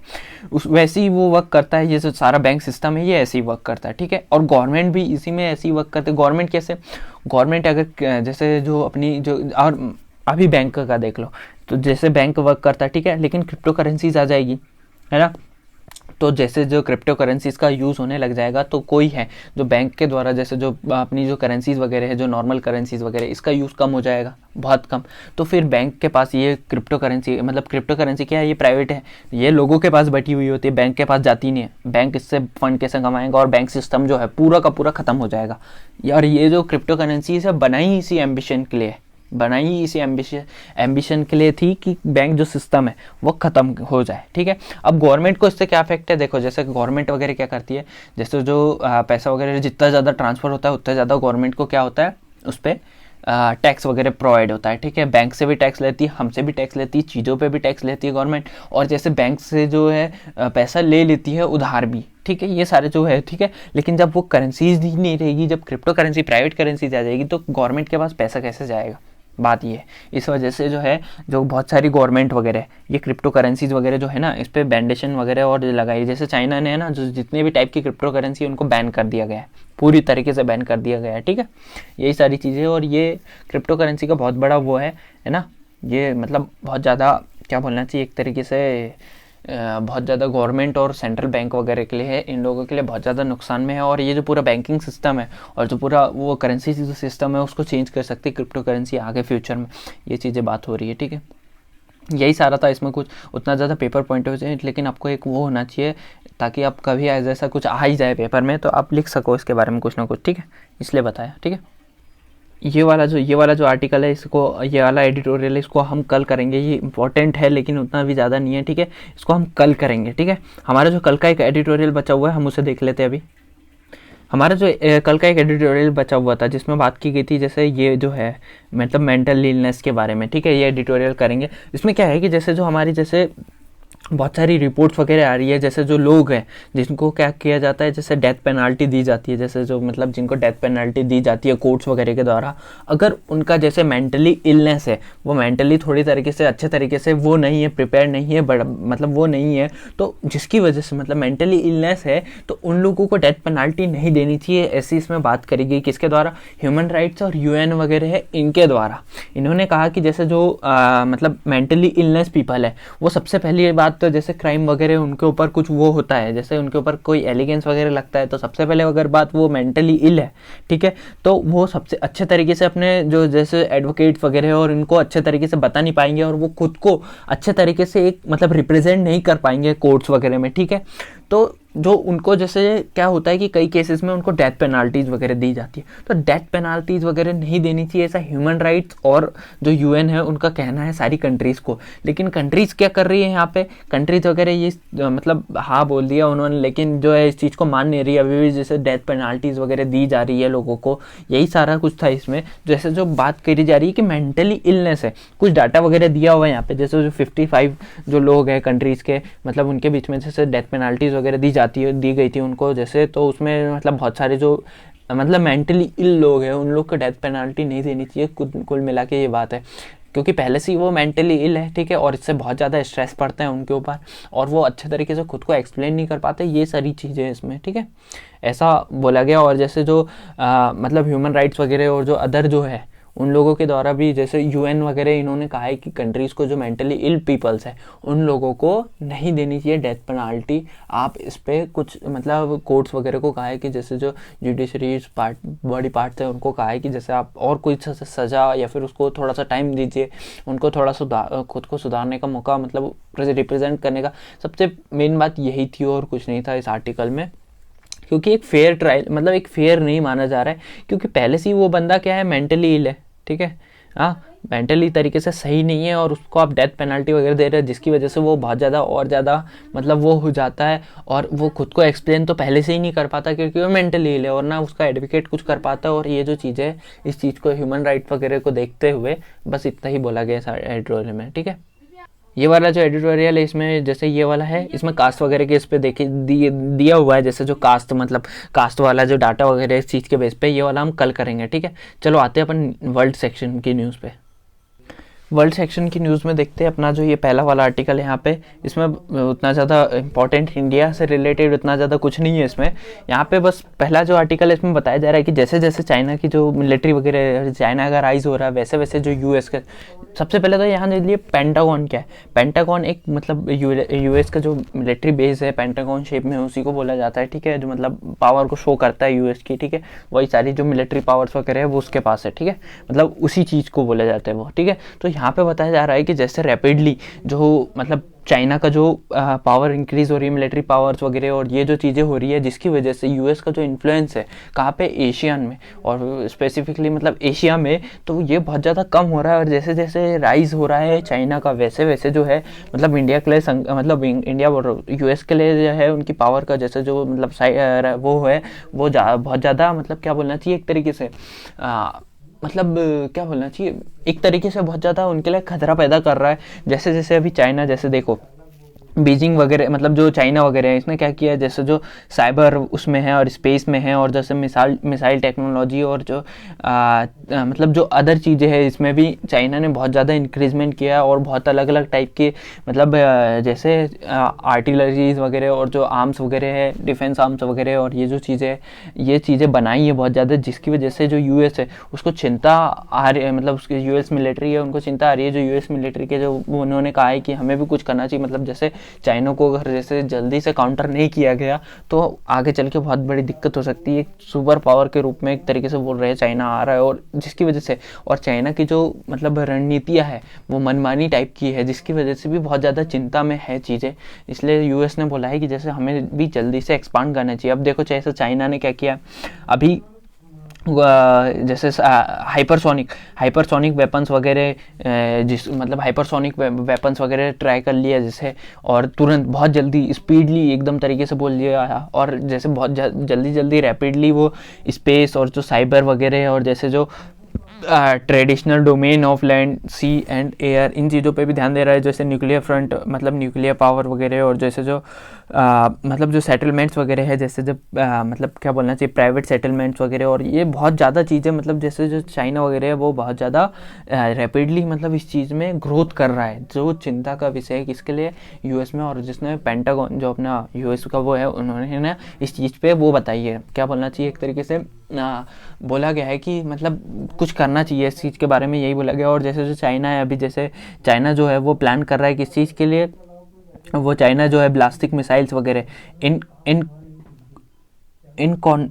[SPEAKER 1] वैसे ही वो वर्क करता है, ये जो सारा बैंक सिस्टम है ये ऐसे ही वर्क करता है, ठीक है। और गवर्नमेंट भी इसी में ऐसे ही वर्क करते हैं। गवर्नमेंट कैसे? गवर्नमेंट अगर जैसे जो अपनी जो, और अभी बैंक का देख लो, तो जैसे बैंक वर्क करता है, ठीक है, लेकिन क्रिप्टो करेंसीज आ जाएगी, है ना, तो जैसे जो क्रिप्टो करेंसीज का यूज़ होने लग जाएगा, तो कोई है जो बैंक के द्वारा जैसे जो अपनी जो करेंसीज वगैरह है, जो नॉर्मल करेंसीज वगैरह, इसका यूज़ कम हो जाएगा, बहुत कम। तो फिर बैंक के पास ये क्रिप्टो करेंसी, मतलब क्रिप्टो करेंसी क्या है, ये प्राइवेट है, ये लोगों के पास बटी हुई होती है, बैंक के पास जाती नहीं है। बैंक इससे फंड कैसे कमाएगा, और बैंक सिस्टम जो है पूरा का पूरा ख़त्म हो जाएगा। और ये जो क्रिप्टो करेंसी है बनाई इसी एम्बिशन के लिए, बनाई इसी एम्बिशन के लिए थी कि बैंक जो सिस्टम है वो ख़त्म हो जाए, ठीक है। अब गवर्नमेंट को इससे क्या इफेक्ट है? देखो, जैसे गवर्नमेंट वगैरह क्या करती है, जैसे जो पैसा वगैरह जितना ज़्यादा ट्रांसफ़र होता है उतना ज़्यादा गवर्नमेंट को क्या होता है, उस पर टैक्स वगैरह प्रोवाइड होता है, ठीक है। बैंक से भी टैक्स लेती है, हमसे भी टैक्स लेती है, चीज़ों पे भी टैक्स लेती है गवर्नमेंट। और जैसे बैंक से जो है पैसा ले लेती है उधार भी, ठीक है, ये सारे जो है, ठीक है। लेकिन जब वो करेंसीज ही नहीं रहेगी, जब क्रिप्टो करेंसी प्राइवेट करेंसी आ जाएगी, तो गवर्नमेंट के पास पैसा कैसे जाएगा? बात ये है। इस वजह से जो है, जो बहुत सारी गवर्नमेंट वगैरह ये क्रिप्टो करेंसीज वगैरह जो है ना, इस पर बैंडेशन वगैरह और लगाई। जैसे चाइना ने है ना, जो जितने भी टाइप की क्रिप्टो करेंसी है उनको बैन कर दिया गया है, पूरी तरीके से बैन कर दिया गया है, ठीक है। यही सारी चीज़ें, और ये क्रिप्टो करेंसी का बहुत बड़ा वो है ना, ये मतलब बहुत ज़्यादा क्या बोलना चाहिए, एक तरीके से बहुत ज़्यादा गवर्नमेंट और सेंट्रल बैंक वगैरह के लिए है, इन लोगों के लिए बहुत ज़्यादा नुकसान में है। और ये जो पूरा बैंकिंग सिस्टम है और जो पूरा वो करेंसी सिस्टम है उसको चेंज कर सकती है क्रिप्टो करेंसी आगे फ्यूचर में, ये चीज़ें बात हो रही है, ठीक है। यही सारा था, इसमें कुछ उतना ज़्यादा पेपर पॉइंट हो जाए, लेकिन आपको एक वो होना चाहिए ताकि आप कभी ऐसा कुछ आ ही जाए पेपर में तो आप लिख सको इसके बारे में कुछ ना कुछ, ठीक है, इसलिए बताया, ठीक है। ये वाला जो आर्टिकल है, इसको ये वाला एडिटोरियल है, इसको हम कल करेंगे। ये इंपॉर्टेंट है लेकिन उतना भी ज़्यादा नहीं है, ठीक है, इसको हम कल करेंगे, ठीक है। हमारा जो कल का एक एडिटोरियल बचा हुआ है हम उसे देख लेते हैं अभी। हमारा जो कल का एक एडिटोरियल बचा हुआ था जिसमें बात की गई थी जैसे ये जो है मतलब मेंटल इलनेस के बारे में, ठीक है, ये एडिटोरियल करेंगे। इसमें क्या है कि जैसे जो हमारी जैसे बहुत सारी रिपोर्ट्स वगैरह आ रही है, जैसे जो लोग हैं जिनको क्या किया जाता है, जैसे डेथ पेनाल्टी दी जाती है, जैसे जो मतलब जिनको डेथ पेनाल्टी दी जाती है कोर्ट्स वगैरह के द्वारा, अगर उनका जैसे मेंटली इलनेस है, वो मेंटली थोड़ी तरीके से अच्छे तरीके से वो नहीं है, प्रिपेयर नहीं है, बड़ा मतलब वो नहीं है, तो जिसकी वजह से मतलब मेंटली इलनेस है तो उन लोगों को डेथ पेनाल्टी नहीं देनी चाहिए, ऐसी इसमें बात करी गई। किसके द्वारा? ह्यूमन राइट्स और यूएन वगैरह है इनके द्वारा। इन्होंने कहा कि जैसे जो मतलब मेंटली इलनेस पीपल है वो सबसे पहली बात तो जैसे क्राइम वगैरह उनके ऊपर कुछ वो होता है, जैसे उनके ऊपर कोई एलिगेंस वगैरह लगता है तो सबसे पहले अगर बात वो मेंटली इल है, ठीक है, तो वो सबसे अच्छे तरीके से अपने जो जैसे एडवोकेट्स वगैरह है और इनको अच्छे तरीके से बता नहीं पाएंगे और वो खुद को अच्छे तरीके से एक मतलब रिप्रेजेंट नहीं कर पाएंगे कोर्ट्स वगैरह में, ठीक है। तो जो उनको जैसे क्या होता है कि कई केसेस में उनको डेथ पेनाल्टीज वगैरह दी जाती है, तो डेथ पेनाल्टीज वगैरह नहीं देनी चाहिए, ऐसा ह्यूमन राइट्स और जो यूएन है उनका कहना है सारी कंट्रीज़ को। लेकिन कंट्रीज़ क्या कर रही है यहाँ पे, कंट्रीज वगैरह ये मतलब हाँ बोल दिया उन्होंने, लेकिन जो है इस चीज़ को मान नहीं रही अभी भी, जैसे डेथ पेनाल्टीज वगैरह दी जा रही है लोगों को। यही सारा कुछ था इसमें, जैसे जो बात करी जा रही है कि मेंटली इलनेस है, कुछ डाटा वगैरह दिया हुआ है यहाँ पे, जैसे जो 55 जो लोग हैं कंट्रीज़ के, मतलब उनके बीच में जैसे डेथ पेनाल्टीज वगैरह दी गई थी उनको, जैसे तो उसमें मतलब बहुत सारे जो मतलब मेंटली इल लोग हैं उन लोग को डेथ पेनाल्टी नहीं देनी चाहिए, कुल मिला के ये बात है, क्योंकि पहले से ही वो मेंटली इल है, ठीक है, और इससे बहुत ज़्यादा स्ट्रेस पड़ता है उनके ऊपर और वो अच्छे तरीके से खुद को एक्सप्लेन नहीं कर पाते, ये सारी चीज़ें इसमें, ठीक है, ऐसा बोला गया। और जैसे जो मतलब ह्यूमन राइट्स वगैरह और जो अदर जो है उन लोगों के द्वारा भी, जैसे यूएन वगैरह इन्होंने कहा है कि कंट्रीज़ को जो मेंटली इल पीपल्स है उन लोगों को नहीं देनी चाहिए डेथ पेनाल्टी। आप इस पर कुछ मतलब कोर्ट्स वगैरह को कहा है कि जैसे जो जुडिशरी पार्ट बॉडी पार्ट्स है उनको कहा है कि जैसे आप और कोई सज़ा या फिर उसको थोड़ा सा टाइम दीजिए, उनको थोड़ा खुद को सुधारने का मौका, मतलब रिप्रेजेंट करने का। सबसे मेन बात यही थी और कुछ नहीं था इस आर्टिकल में, क्योंकि एक फेयर ट्रायल मतलब एक फेयर नहीं माना जा रहा है, क्योंकि पहले से ही वो बंदा क्या है मेंटली इल है, ठीक है, हाँ मेंटली तरीके से सही नहीं है और उसको आप डेथ पेनल्टी वगैरह दे रहे हैं, जिसकी वजह से वो बहुत ज़्यादा और ज़्यादा मतलब वो हो जाता है और वो खुद को एक्सप्लेन तो पहले से ही नहीं कर पाता क्योंकि वो मेंटली इल है और ना उसका एडवोकेट कुछ कर पाता है। और ये जो चीज़ है इस चीज़ को ह्यूमन राइट वगैरह को देखते हुए बस इतना ही बोला गया एडिटोरियल में, ठीक है। ये वाला जो एडिटोरियल है इसमें जैसे ये वाला है, इसमें कास्ट वगैरह के इस पे देखिए दिया हुआ है, जैसे जो कास्ट मतलब कास्ट वाला जो डाटा वगैरह इस चीज़ के बेस पे, ये वाला हम कल करेंगे, ठीक है। चलो आते हैं अपन वर्ल्ड सेक्शन की न्यूज़ पे। वर्ल्ड सेक्शन की न्यूज़ में देखते हैं अपना जो ये पहला वाला आर्टिकल है यहाँ पे, इसमें उतना ज़्यादा इंपॉर्टेंट इंडिया से रिलेटेड उतना ज़्यादा कुछ नहीं है इसमें। यहाँ पे बस पहला जो आर्टिकल है इसमें बताया जा रहा है कि जैसे जैसे चाइना की जो मिलिट्री वगैरह चाइना का राइज हो रहा है वैसे वैसे जो यूएस का, सबसे पहले तो यहाँ देख लिए पेंटागन क्या है। पेंटागन एक मतलब यूएस का जो मिलिट्री बेस है पेंटागन शेप में उसी को बोला जाता है, ठीक है, जो मतलब पावर को शो करता है यूएस की, ठीक है, वही सारी जो मिलिट्री पावर्स वगैरह है वो उसके पास है, ठीक है, मतलब उसी चीज़ को बोला जाता है वो, ठीक है। तो यहाँ पे बताया जा रहा है कि जैसे रैपिडली जो मतलब चाइना का जो पावर इंक्रीज हो रही है, मिलिट्री पावर्स वगैरह और ये जो चीज़ें हो रही है, जिसकी वजह से यूएस का जो इन्फ्लुएंस है कहाँ पे, एशियन में और स्पेसिफिकली मतलब एशिया में, तो ये बहुत ज़्यादा कम हो रहा है। और जैसे जैसे राइज हो रहा है चाइना का वैसे वैसे जो है मतलब इंडिया के लिए मतलब इंडिया और यूएस के लिए जो है उनकी पावर का जैसे जो मतलब वो है वो बहुत ज़्यादा मतलब क्या बोलना चाहिए एक तरीके से मतलब क्या बोलना चाहिए एक तरीके से बहुत ज़्यादा उनके लिए खतरा पैदा कर रहा है। जैसे जैसे अभी चाइना जैसे देखो बीजिंग वगैरह मतलब जो चाइना वगैरह है इसने क्या किया है, जैसे जो साइबर उसमें है और स्पेस में है और जैसे मिसाइल टेक्नोलॉजी और जो मतलब जो अदर चीज़ें हैं इसमें भी चाइना ने बहुत ज़्यादा इंक्रीजमेंट किया और बहुत अलग अलग टाइप के मतलब जैसे आर्टिलरीज वगैरह और जो आर्म्स वगैरह है, डिफेंस आर्म्स वगैरह और ये जो चीज़ें ये चीज़ें बनाई है बहुत ज़्यादा, जिसकी वजह से जो यूएस है उसको चिंता आ रही है, मतलब उसकी यूएस मिलिट्री है उनको चिंता आ रही है, जो यूएस मिलिट्री के जो उन्होंने कहा है कि हमें भी कुछ करना चाहिए, मतलब जैसे चाइना को अगर जैसे जल्दी से काउंटर नहीं किया गया तो आगे चल के बहुत बड़ी दिक्कत हो सकती है। एक सुपर पावर के रूप में एक तरीके से बोल रहे हैं चाइना आ रहा है, और जिसकी वजह से, और चाइना की जो मतलब रणनीतियाँ है वो मनमानी टाइप की है, जिसकी वजह से भी बहुत ज़्यादा चिंता में है चीज़ें। इसलिए यूएस ने बोला है कि जैसे हमें भी जल्दी से एक्सपांड करना चाहिए। अब देखो जैसे चाइना ने क्या किया अभी, जैसे हाइपरसोनिक वेपन्स वगैरह, जिस मतलब हाइपरसोनिक वेपन्स वगैरह ट्राई कर लिया जैसे, और तुरंत बहुत जल्दी स्पीडली एकदम तरीके से बोल दिया, और जैसे बहुत जल्दी रैपिडली वो स्पेस और जो साइबर वगैरह और जैसे जो traditional domain of land, sea and air, इन चीज़ों पे भी ध्यान दे रहा है, जैसे न्यूक्लियर फ्रंट मतलब न्यूक्लियर पावर वगैरह, और जैसे जो मतलब जो सेटलमेंट्स वगैरह है, जैसे जब मतलब क्या बोलना चाहिए, प्राइवेट सेटलमेंट्स वगैरह, और ये बहुत ज़्यादा चीज़ें मतलब जैसे जो चाइना वगैरह है वो बहुत ज़्यादा रैपिडली मतलब इस चीज़ में ग्रोथ कर रहा है, जो चिंता का विषय है किसके लिए, यूएस में। और जिसने पेंटागन जो अपना यूएस का वो है, उन्होंने ना इस चीज़ पे वो बताई है, क्या बोलना चाहिए, एक तरीके से बोला गया है कि मतलब कुछ करना चाहिए इस चीज़ के बारे में, यही बोला गया। और जैसे जो चाइना है अभी, जैसे चाइना जो है वो प्लान कर रहा है किस चीज़ के लिए, वो चाइना जो है ब्लास्टिक मिसाइल्स वगैरह इन इन इन कॉन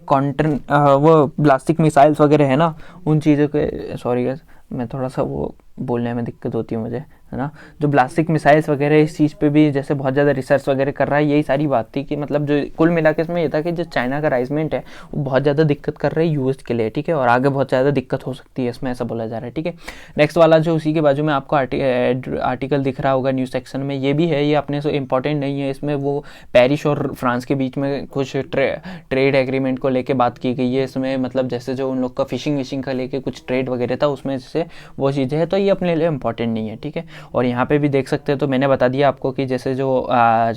[SPEAKER 1] कॉन्टन वो ब्लास्टिक मिसाइल्स वगैरह है ना, उन चीज़ों के, सॉरी गैस मैं थोड़ा सा वो बोलने में दिक्कत होती है मुझे, है ना, जो ब्लास्टिक मिसाइल्स वगैरह इस चीज़ पे भी जैसे बहुत ज़्यादा रिसर्च वगैरह कर रहा है। यही सारी बात थी कि मतलब जो कुल मिला के इसमें ये था कि जो चाइना का राइजमेंट है वो बहुत ज़्यादा दिक्कत कर रहा है यूएस के लिए, ठीक है, और आगे बहुत ज़्यादा दिक्कत हो सकती है इसमें, ऐसा बोला जा रहा है, ठीक है। नेक्स्ट वाला जो उसी के बाजू में आपको आर्टिकल दिख रहा होगा न्यूज़ सेक्शन में, ये भी है, ये अपने से इंपॉर्टेंट नहीं है, इसमें वो पेरिस और फ्रांस के बीच में कुछ ट्रेड एग्रीमेंट को लेकर बात की गई है। इसमें मतलब जैसे जो उन लोग का फिशिंग का लेके कुछ ट्रेड वगैरह था, उसमें जैसे वो चीज़ें हैं, तो ये अपने लिए इंपॉर्टेंट नहीं है, ठीक है। और यहाँ पे भी देख सकते हैं, तो मैंने बता दिया आपको कि जैसे जो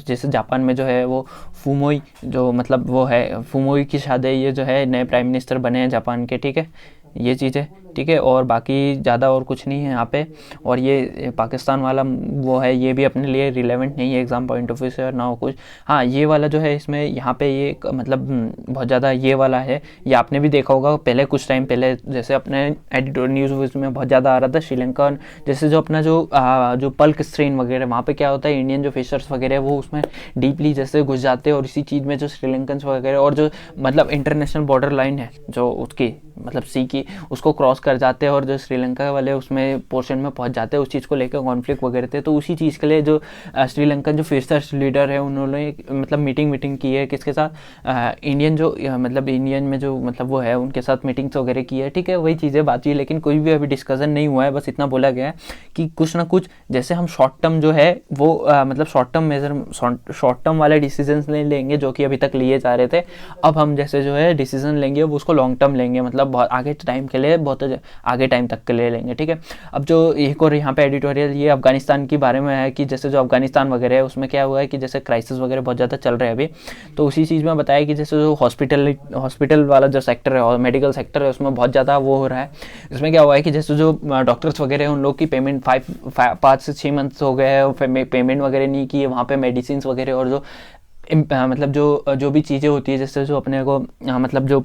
[SPEAKER 1] जैसे जापान में जो है वो फुमोई जो मतलब वो है, फुमोई की शादी, ये जो है नए प्राइम मिनिस्टर बने हैं जापान के, ठीक है, ये चीज़ है, ठीक है। और बाकी ज़्यादा और कुछ नहीं है यहाँ पे। और ये पाकिस्तान वाला वो है, ये भी अपने लिए रिलेवेंट नहीं है एग्ज़ाम पॉइंट ऑफ व्यू से, और ना हो कुछ। हाँ, ये वाला जो है इसमें यहाँ पे ये मतलब बहुत ज़्यादा ये वाला है, ये आपने भी देखा होगा पहले, कुछ टाइम पहले जैसे अपने एडिटोरियल न्यूज़ में बहुत ज़्यादा आ रहा था श्रीलंका, जैसे जो अपना जो पल्क स्ट्रेन वगैरह, वहाँ पे क्या होता है, इंडियन जो फिशर्स वगैरह वो उसमें डीपली जैसे घुस जाते हैं, और इसी चीज़ में जो श्रीलंकन वगैरह और जो मतलब इंटरनेशनल बॉर्डर लाइन है जो उसकी मतलब सी की, उसको क्रॉस कर जाते हैं, और जो श्रीलंका वाले उसमें पोर्शन में पहुंच जाते हैं, उस चीज़ को लेकर कॉन्फ्लिक्ट वगैरह थे। तो उसी चीज़ के लिए जो श्रीलंकन जो फिशर्स लीडर है, उन्होंने मतलब मीटिंग की है किसके साथ, इंडियन जो मतलब इंडियन में जो मतलब वो है उनके साथ मीटिंग्स वगैरह की है, ठीक है, वही चीज़ें बात हुई, लेकिन कोई भी अभी डिस्कशन नहीं हुआ है। बस इतना बोला गया है कि कुछ ना कुछ जैसे हम शॉर्ट टर्म जो है वो मतलब शॉर्ट टर्म वाले डिसीजन नहीं लेंगे जो कि अभी तक लिए जा रहे थे, अब हम जैसे जो है डिसीजन लेंगे वो उसको लॉन्ग टर्म लेंगे, मतलब बहुत आगे टाइम के लिए, बहुत आगे टाइम तक के लिए लेंगे, ठीक है। अब जो एक और यहाँ पे एडिटोरियल ये अफगानिस्तान के बारे में है कि जैसे जो अफगानिस्तान वगैरह है उसमें क्या हुआ है कि जैसे क्राइसिस वगैरह बहुत ज़्यादा चल रहे हैं अभी, तो उसी चीज़ में बताया कि जैसे जो हॉस्पिटल वाला जो सेक्टर है और मेडिकल सेक्टर है उसमें बहुत ज़्यादा वो हो रहा है। इसमें क्या हुआ है कि जैसे जो डॉक्टर्स वगैरह हैं उन लोग की पेमेंट 5 से 6 मंथ्स हो गए हैं, पेमेंट वगैरह नहीं की है, वहाँ पे मेडिसिन वगैरह और जो मतलब जो भी चीज़ें होती है जैसे जो अपने को मतलब जो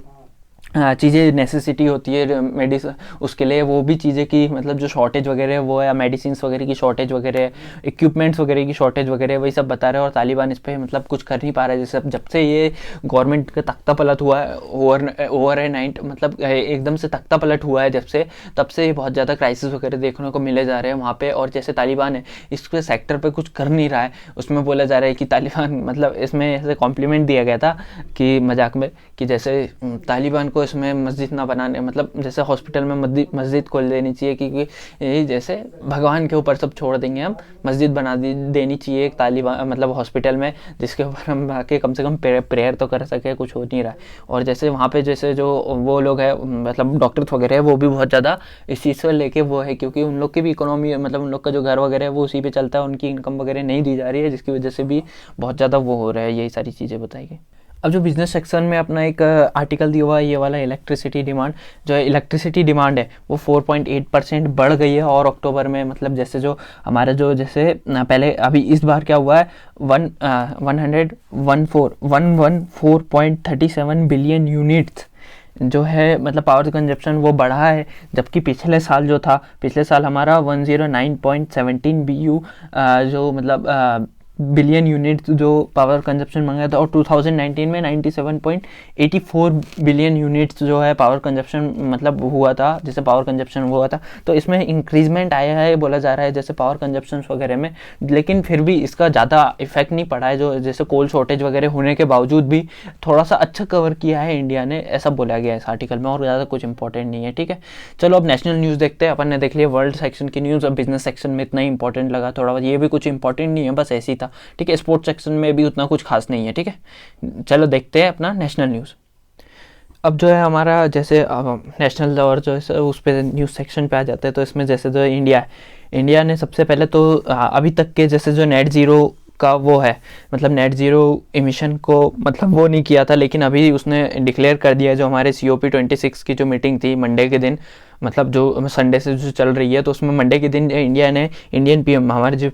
[SPEAKER 1] चीज़ें नेसेसिटी होती है मेडिसिन, उसके लिए वो भी चीज़ें की मतलब जो शॉर्टेज वगैरह है वो है, मेडिसिन वगैरह की शॉर्टेज वगैरह, इक्विपमेंट्स वगैरह की शॉर्टेज वगैरह, वही सब बता रहे हैं। और तालिबान इस पर मतलब कुछ कर नहीं पा रहा है। जैसे जब से ये गवर्नमेंट का तख्ता पलट हुआ है ओवर नाइट, मतलब एकदम से तख्ता पलट हुआ है जब से, तब से बहुत ज़्यादा क्राइसिस वगैरह देखने को मिले जा रहे हैं वहाँ पर। और जैसे तालिबान है इसके सेक्टर पर कुछ कर नहीं रहा है, उसमें बोला जा रहा है कि तालिबान मतलब इसमें ऐसे कॉम्प्लीमेंट दिया गया था कि मजाक में कि जैसे तालिबान को इसमें मस्जिद ना बनाने, मतलब जैसे हॉस्पिटल में मस्जिद खोल देनी चाहिए, क्योंकि जैसे भगवान के ऊपर सब छोड़ देंगे, हम मस्जिद बना देनी चाहिए एक तालिबान मतलब हॉस्पिटल में, जिसके ऊपर हम आके कम से कम प्रेयर तो कर सके, कुछ हो नहीं रहा है। और जैसे वहाँ पे जैसे जो वो लोग है मतलब डॉक्टर्स वगैरह है वो भी बहुत ज़्यादा इस चीज़ को लेके वो है, क्योंकि उन लोग की भी इकोनॉमी मतलब उन लोग का जो घर वगैरह है वो उसी पे चलता है, उनकी इनकम वगैरह नहीं दी जा रही है, जिसकी वजह से भी बहुत ज़्यादा वो हो रहा है। यही सारी चीज़ें बताई गई। अब जो बिजनेस सेक्शन में अपना एक आर्टिकल दिया हुआ है ये वाला, इलेक्ट्रिसिटी डिमांड, जो इलेक्ट्रिसिटी डिमांड है वो 4.8% बढ़ गई है। और अक्टूबर में मतलब जैसे जो हमारा जो जैसे पहले अभी इस बार क्या हुआ है 114.37 बिलियन यूनिट्स जो है मतलब पावर कंजप्शन वो बढ़ा है, जबकि पिछले साल जो था, पिछले साल हमारा 109.17 BU जो मतलब बिलियन यूनिट जो पावर कंजप्शन मांगा था, और 2019 में 97.84 बिलियन यूनिट्स जो है पावर कंजप्शन मतलब हुआ था, जैसे पावर कंजप्शन हुआ था। तो इसमें इंक्रीजमेंट आया है बोला जा रहा है जैसे पावर कंजप्शन वगैरह में, लेकिन फिर भी इसका ज़्यादा इफेक्ट नहीं पड़ा है, जो जैसे कोल शॉर्टेज वगैरह होने के बावजूद भी थोड़ा सा अच्छा कवर किया है इंडिया ने, ऐसा बोला गया है इस आर्टिकल में, और ज़्यादा कुछ इंपॉर्टेंट नहीं है। ठीक है, चलो अब नेशनल न्यूज़ देखते हैं। अपन ने देख लिया वर्ल्ड सेक्शन की न्यूज़, अब बिजनेस सेक्शन में इतना ही इंपॉर्टेंट लगा थोड़ा, ये भी कुछ इंपॉर्टेंट नहीं है, बस ऐसे ही था। ठीक है, स्पोर्ट्स सेक्शन में भी उतना कुछ खास नहीं है। ठीक है, चलो देखते हैं अपना नेशनल न्यूज़। अब जो है हमारा जैसे नेशनल और जो है उस पर न्यूज़ सेक्शन पे आ जाते हैं, तो इसमें जैसे जो इंडिया है, इंडिया ने सबसे पहले तो अभी तक के जैसे जो नेट ज़ीरो का वो है, मतलब नेट ज़ीरो इमिशन को मतलब वो नहीं किया था, लेकिन अभी उसने डिक्लेयर कर दिया। जो हमारे COP26 की जो मीटिंग थी मंडे के दिन, मतलब जो संडे से जो चल रही है, तो उसमें मंडे के दिन इंडिया ने, इंडियन PM हमारे जो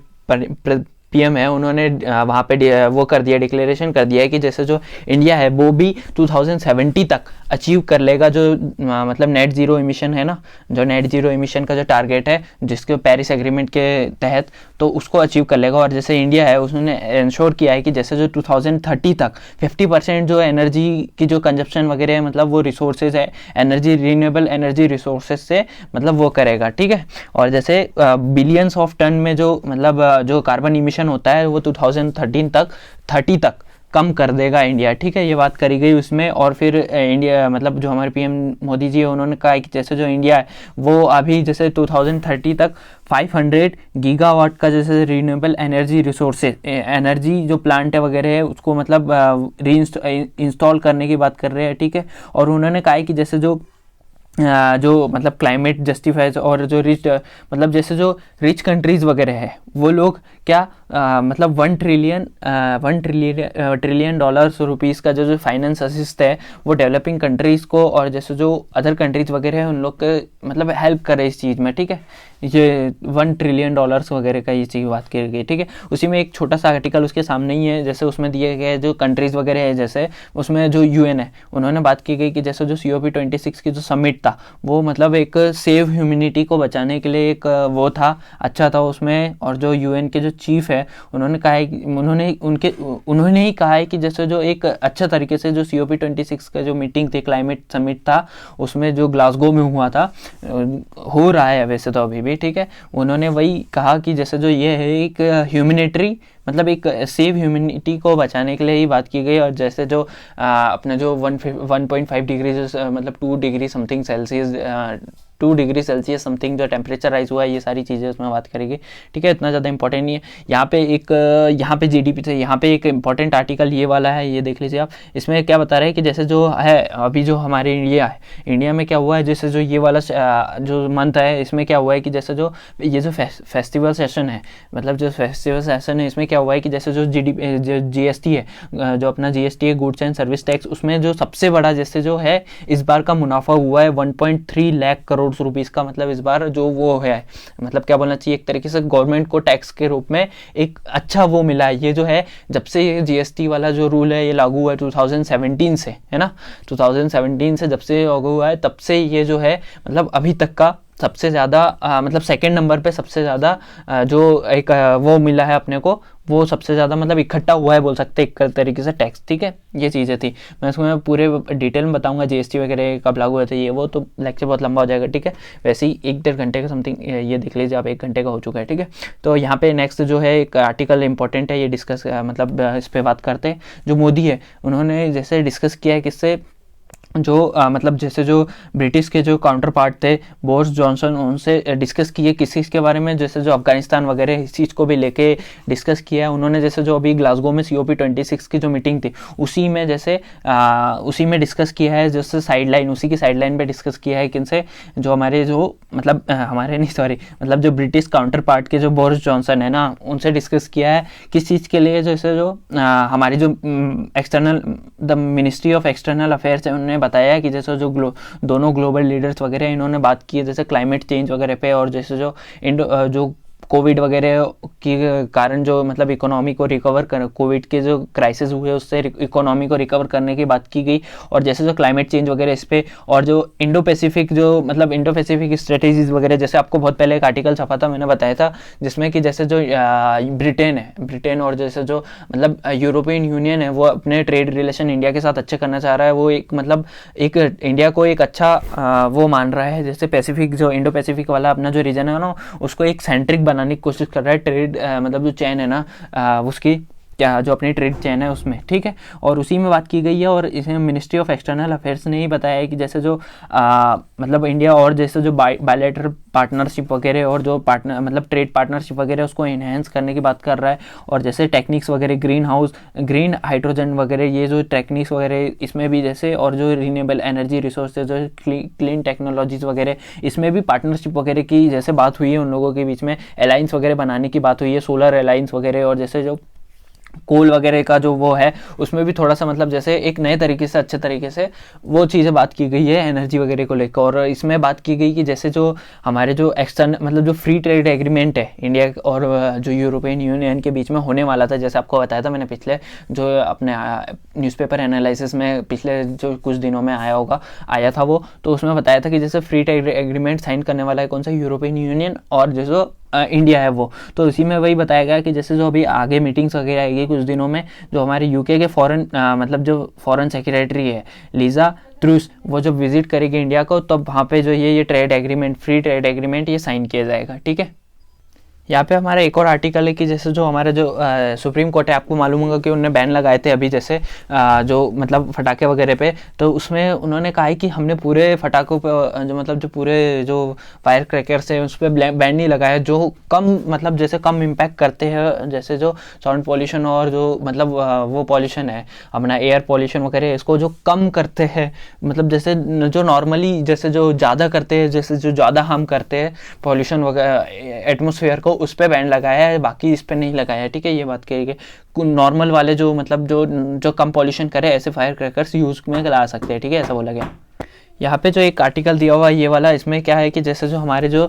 [SPEAKER 1] PM है, उन्होंने वहाँ पे वो कर दिया, डिक्लेरेशन कर दिया है कि जैसे जो इंडिया है वो भी 2070 तक अचीव कर लेगा जो मतलब नेट ज़ीरो इमिशन है ना, जो नेट ज़ीरो इमिशन का जो टारगेट है जिसके पेरिस एग्रीमेंट के तहत, तो उसको अचीव कर लेगा। और जैसे इंडिया है उसने इंश्योर किया है कि जैसे जो 2030 तक 50% जो एनर्जी की जो कंजप्शन वगैरह है, मतलब वो रिसोर्सेज है एनर्जी, रिन्यूएबल एनर्जी रिसोर्सेज से मतलब वो करेगा। ठीक है, और जैसे बिलियंस ऑफ टन में जो मतलब जो कार्बन इमिशन होता है वो 2030 तक कम कर देगा इंडिया। ठीक है, ये बात करी गई उसमें। और फिर इंडिया मतलब जो हमारे PM मोदी जी है, उन्होंने कहा कि जैसे जो इंडिया है वो अभी जैसे 2030 तक 500 गीगावाट का जैसे रिन्यूएबल एनर्जी रिसोर्सेज, एनर्जी जो प्लांट है वगैरह है उसको मतलब इंस्टॉल करने की बात कर रहे हैं। ठीक है, और उन्होंने कहा कि जैसे जो मतलब क्लाइमेट जस्टिफाइज और जो रिच मतलब जैसे जो रिच कंट्रीज़ वगैरह है वो लोग क्या मतलब 1 ट्रिलियन डॉलर्स रुपीज़ का जो फाइनेंस असिस्ट है वो डेवलपिंग कंट्रीज़ को, और जैसे जो अदर कंट्रीज़ वगैरह है उन लोग के मतलब हेल्प करे इस चीज़ में। ठीक है, ये 1 ट्रिलियन डॉलर्स वगैरह का ये चीज़ बात की गई। ठीक है, उसी में एक छोटा सा आर्टिकल उसके सामने ही है, जैसे उसमें दिए गए जो कंट्रीज़ वगैरह है, जैसे उसमें जो UN है उन्होंने बात की गई कि जैसे जो COP26 की जो समिट था वो मतलब एक सेव ह्यूमैनिटी को बचाने के लिए एक वो था, अच्छा था उसमें। और जो UN के जो चीफ है उन्होंने कहा है कि उन्होंने ही कहा है कि जैसे जो एक अच्छा तरीके से जो COP26 का जो मीटिंग थी, क्लाइमेट समिट था, उसमें जो ग्लासगो में हुआ था, हो रहा है वैसे तो अभी भी। ठीक है, उन्होंने वही कहा कि जैसे जो ये है एक ह्यूमैनिटरी मतलब एक सेव ह्यूमैनिटी को बचाने के लिए ही बात की गई। और जैसे जो अपना जो 1.5 डिग्री मतलब 2 degree something Celsius 2 degree Celsius something जो टेम्परेचर राइज हुआ है, ये सारी चीज़ें उसमें बात करेगी। ठीक है, इतना ज़्यादा इंपॉर्टेंट नहीं है। यहाँ पे GDP से यहाँ पे एक इंपॉर्टेंट आर्टिकल ये वाला है, ये देख लीजिए आप। इसमें क्या बता रहे हैं कि जैसे जो है अभी जो हमारे इंडिया है, इंडिया में क्या हुआ है, जैसे जो ये वाला जो मंथ है इसमें क्या हुआ है कि जैसे जो ये जो फेस्टिवल सेशन है, मतलब जो फेस्टिवल सेशन है, इसमें क्या हुआ है कि जैसे जो GST है, जो अपना GST है गुड्स एंड सर्विस टैक्स, उसमें जो सबसे बड़ा जैसे जो है इस बार का मुनाफा हुआ है 1.3 लाख करोड़ रुपीस का। मतलब इस बार जो वो है मतलब क्या बोलना चाहिए, एक तरीके से गवर्नमेंट को टैक्स के रूप में एक अच्छा वो मिला है। ये जो है जब से ये GST वाला जो रूल है ये लागू हुआ है 2017 से, है ना, 2017 से जब से लागू हुआ है तब से ये जो है मतलब अभी तक का सबसे ज़्यादा मतलब सेकंड नंबर पे सबसे ज़्यादा जो एक वो मिला है अपने को, वो सबसे ज़्यादा मतलब इकट्ठा हुआ है बोल सकते हैं एक तरीके से टैक्स। ठीक है, ये चीज़ें थी। मैं इसमें पूरे डिटेल में बताऊंगा GST वगैरह कब लागू हुए थे ये वो, तो लेक्चर बहुत लंबा हो जाएगा। ठीक है, वैसे ही 1-1.5 घंटे का समथिंग ये देख लीजिए आप, 1 घंटे का हो चुका है। ठीक है, तो यहाँ पे नेक्स्ट जो है एक आर्टिकल इंपॉर्टेंट है, ये डिस्कस मतलब इस पर बात करते हैं। जो मोदी है उन्होंने जैसे डिस्कस किया है किससे, जो मतलब जैसे जो ब्रिटिश के जो काउंटर पार्ट थे बोरिस जॉनसन, उनसे डिस्कस किए किस चीज़ के बारे में, जैसे जो अफगानिस्तान वगैरह इस चीज़ को भी लेके डिस्कस किया है उन्होंने। जैसे जो अभी ग्लासगो में COP26 की जो मीटिंग थी उसी में जैसे उसी में डिस्कस किया है, जैसे साइडलाइन उसी की साइडलाइन पे डिस्कस किया है किनसे, जो हमारे जो मतलब हमारे नहीं सॉरी मतलब जो ब्रिटिश काउंटर पार्ट के जो बोरिस जॉनसन है ना, उनसे डिस्कस किया है किस चीज़ के लिए, जैसे जो हमारी जो external the ministry of external affairs है उन्होंने बताया कि जैसे जो दोनों ग्लोबल लीडर्स वगैरह इन्होंने बात की है जैसे क्लाइमेट चेंज वगैरह पे, और जैसे जो कोविड वगैरह के कारण जो मतलब इकोनॉमी को रिकवर कर, कोविड के जो क्राइसिस हुए उससे इकोनॉमी को रिकवर करने की बात की गई। और जैसे जो क्लाइमेट चेंज वगैरह इस पे, और जो इंडो पैसिफिक जो मतलब इंडो पैसिफिक स्ट्रेटेजीज वगैरह, जैसे आपको बहुत पहले एक आर्टिकल छपा था, मैंने बताया था, जिसमें कि जैसे जो ब्रिटेन है, ब्रिटेन और जैसे जो मतलब यूरोपियन यूनियन है, वो अपने ट्रेड रिलेशन इंडिया के साथ अच्छे करना चाह रहा है। वो एक मतलब एक इंडिया को एक अच्छा वो मान रहा है, जैसे पैसिफिक जो इंडो पैसिफिक वाला अपना जो रीजन है ना, उसको एक सेंट्रिक बनाने की कोशिश कर रहा है, ट्रेड मतलब जो चैन है ना उसकी, क्या जो अपनी ट्रेड चैन है उसमें, ठीक है। और उसी में बात की गई है। और इसमें मिनिस्ट्री ऑफ एक्सटर्नल अफेयर्स ने ही बताया है कि जैसे जो मतलब इंडिया और जैसे जो बायलैटरल पार्टनरशिप वगैरह और जो पार्टनर मतलब ट्रेड पार्टनरशिप वगैरह उसको इन्हेंस करने की बात कर रहा है। और जैसे टेक्निक्स वगैरह, ग्रीन हाइड्रोजन वगैरह, ये जो टेक्निक्स वगैरह इसमें भी जैसे, और जो रिन्यूएबल एनर्जी रिसोर्सेज, जो क्लीन टेक्नोलॉजीज वगैरह, इसमें भी पार्टनरशिप वगैरह की जैसे बात हुई है, उन लोगों के बीच में अलायंस वगैरह बनाने की बात हुई है, सोलर अलायंस वगैरह। और जैसे जो कोल वगैरह का जो वो है, उसमें भी थोड़ा सा मतलब जैसे एक नए तरीके से, अच्छे तरीके से वो चीज़ें बात की गई है एनर्जी वगैरह को लेकर। और इसमें बात की गई कि जैसे जो हमारे जो एक्सटर्नल मतलब जो फ्री ट्रेड एग्रीमेंट है इंडिया और जो यूरोपियन यूनियन के बीच में होने वाला था, जैसे आपको बताया था मैंने पिछले जो अपने न्यूज़पेपर एनालिसिस में पिछले जो कुछ दिनों में आया था वो, तो उसमें बताया था कि जैसे फ्री ट्रेड एग्रीमेंट साइन करने वाला है कौन सा, यूरोपियन यूनियन और जो इंडिया है वो। तो इसी में वही बताया गया कि जैसे जो अभी आगे मीटिंग्स वगैरह आएगी कुछ दिनों में, जो हमारे यूके के फॉरेन मतलब जो फॉरेन सेक्रेटरी है लीजा ट्रूस, वो जब विजिट करेगी इंडिया को, तब वहाँ पे जो ये trade agreement, free trade agreement ये साइन किया जाएगा, ठीक है। यहाँ पे हमारा एक और आर्टिकल है कि जैसे जो हमारा जो सुप्रीम कोर्ट है, आपको मालूम होगा कि उन्होंने बैन लगाए थे अभी जैसे जो मतलब फटाके वगैरह पे, तो उसमें उन्होंने कहा है कि हमने पूरे फटाकों पे जो मतलब जो पूरे जो फायर क्रैकर्स है उस पर बैन नहीं लगाया, जो कम मतलब जैसे कम इम्पैक्ट करते हैं, जैसे जो साउंड पॉल्यूशन और जो मतलब वो पॉल्यूशन है अपना एयर पॉल्यूशन वगैरह, इसको जो कम करते हैं, मतलब जैसे जो नॉर्मली जैसे जो ज़्यादा करते हैं, जैसे जो ज़्यादा हार्म करते हैं पॉल्यूशन वगैरह एटमॉस्फेयर को, उस पर बैन लगाया है, बाकी इस पर नहीं लगाया है, ठीक है। ये बात कही कि नॉर्मल वाले जो मतलब जो कम पॉल्यूशन करे ऐसे फायर क्रैकर्स यूज़ में ला सकते हैं, ठीक है, ऐसा बोला गया। यहाँ पे जो एक आर्टिकल दिया हुआ है ये वाला, इसमें क्या है कि जैसे जो हमारे जो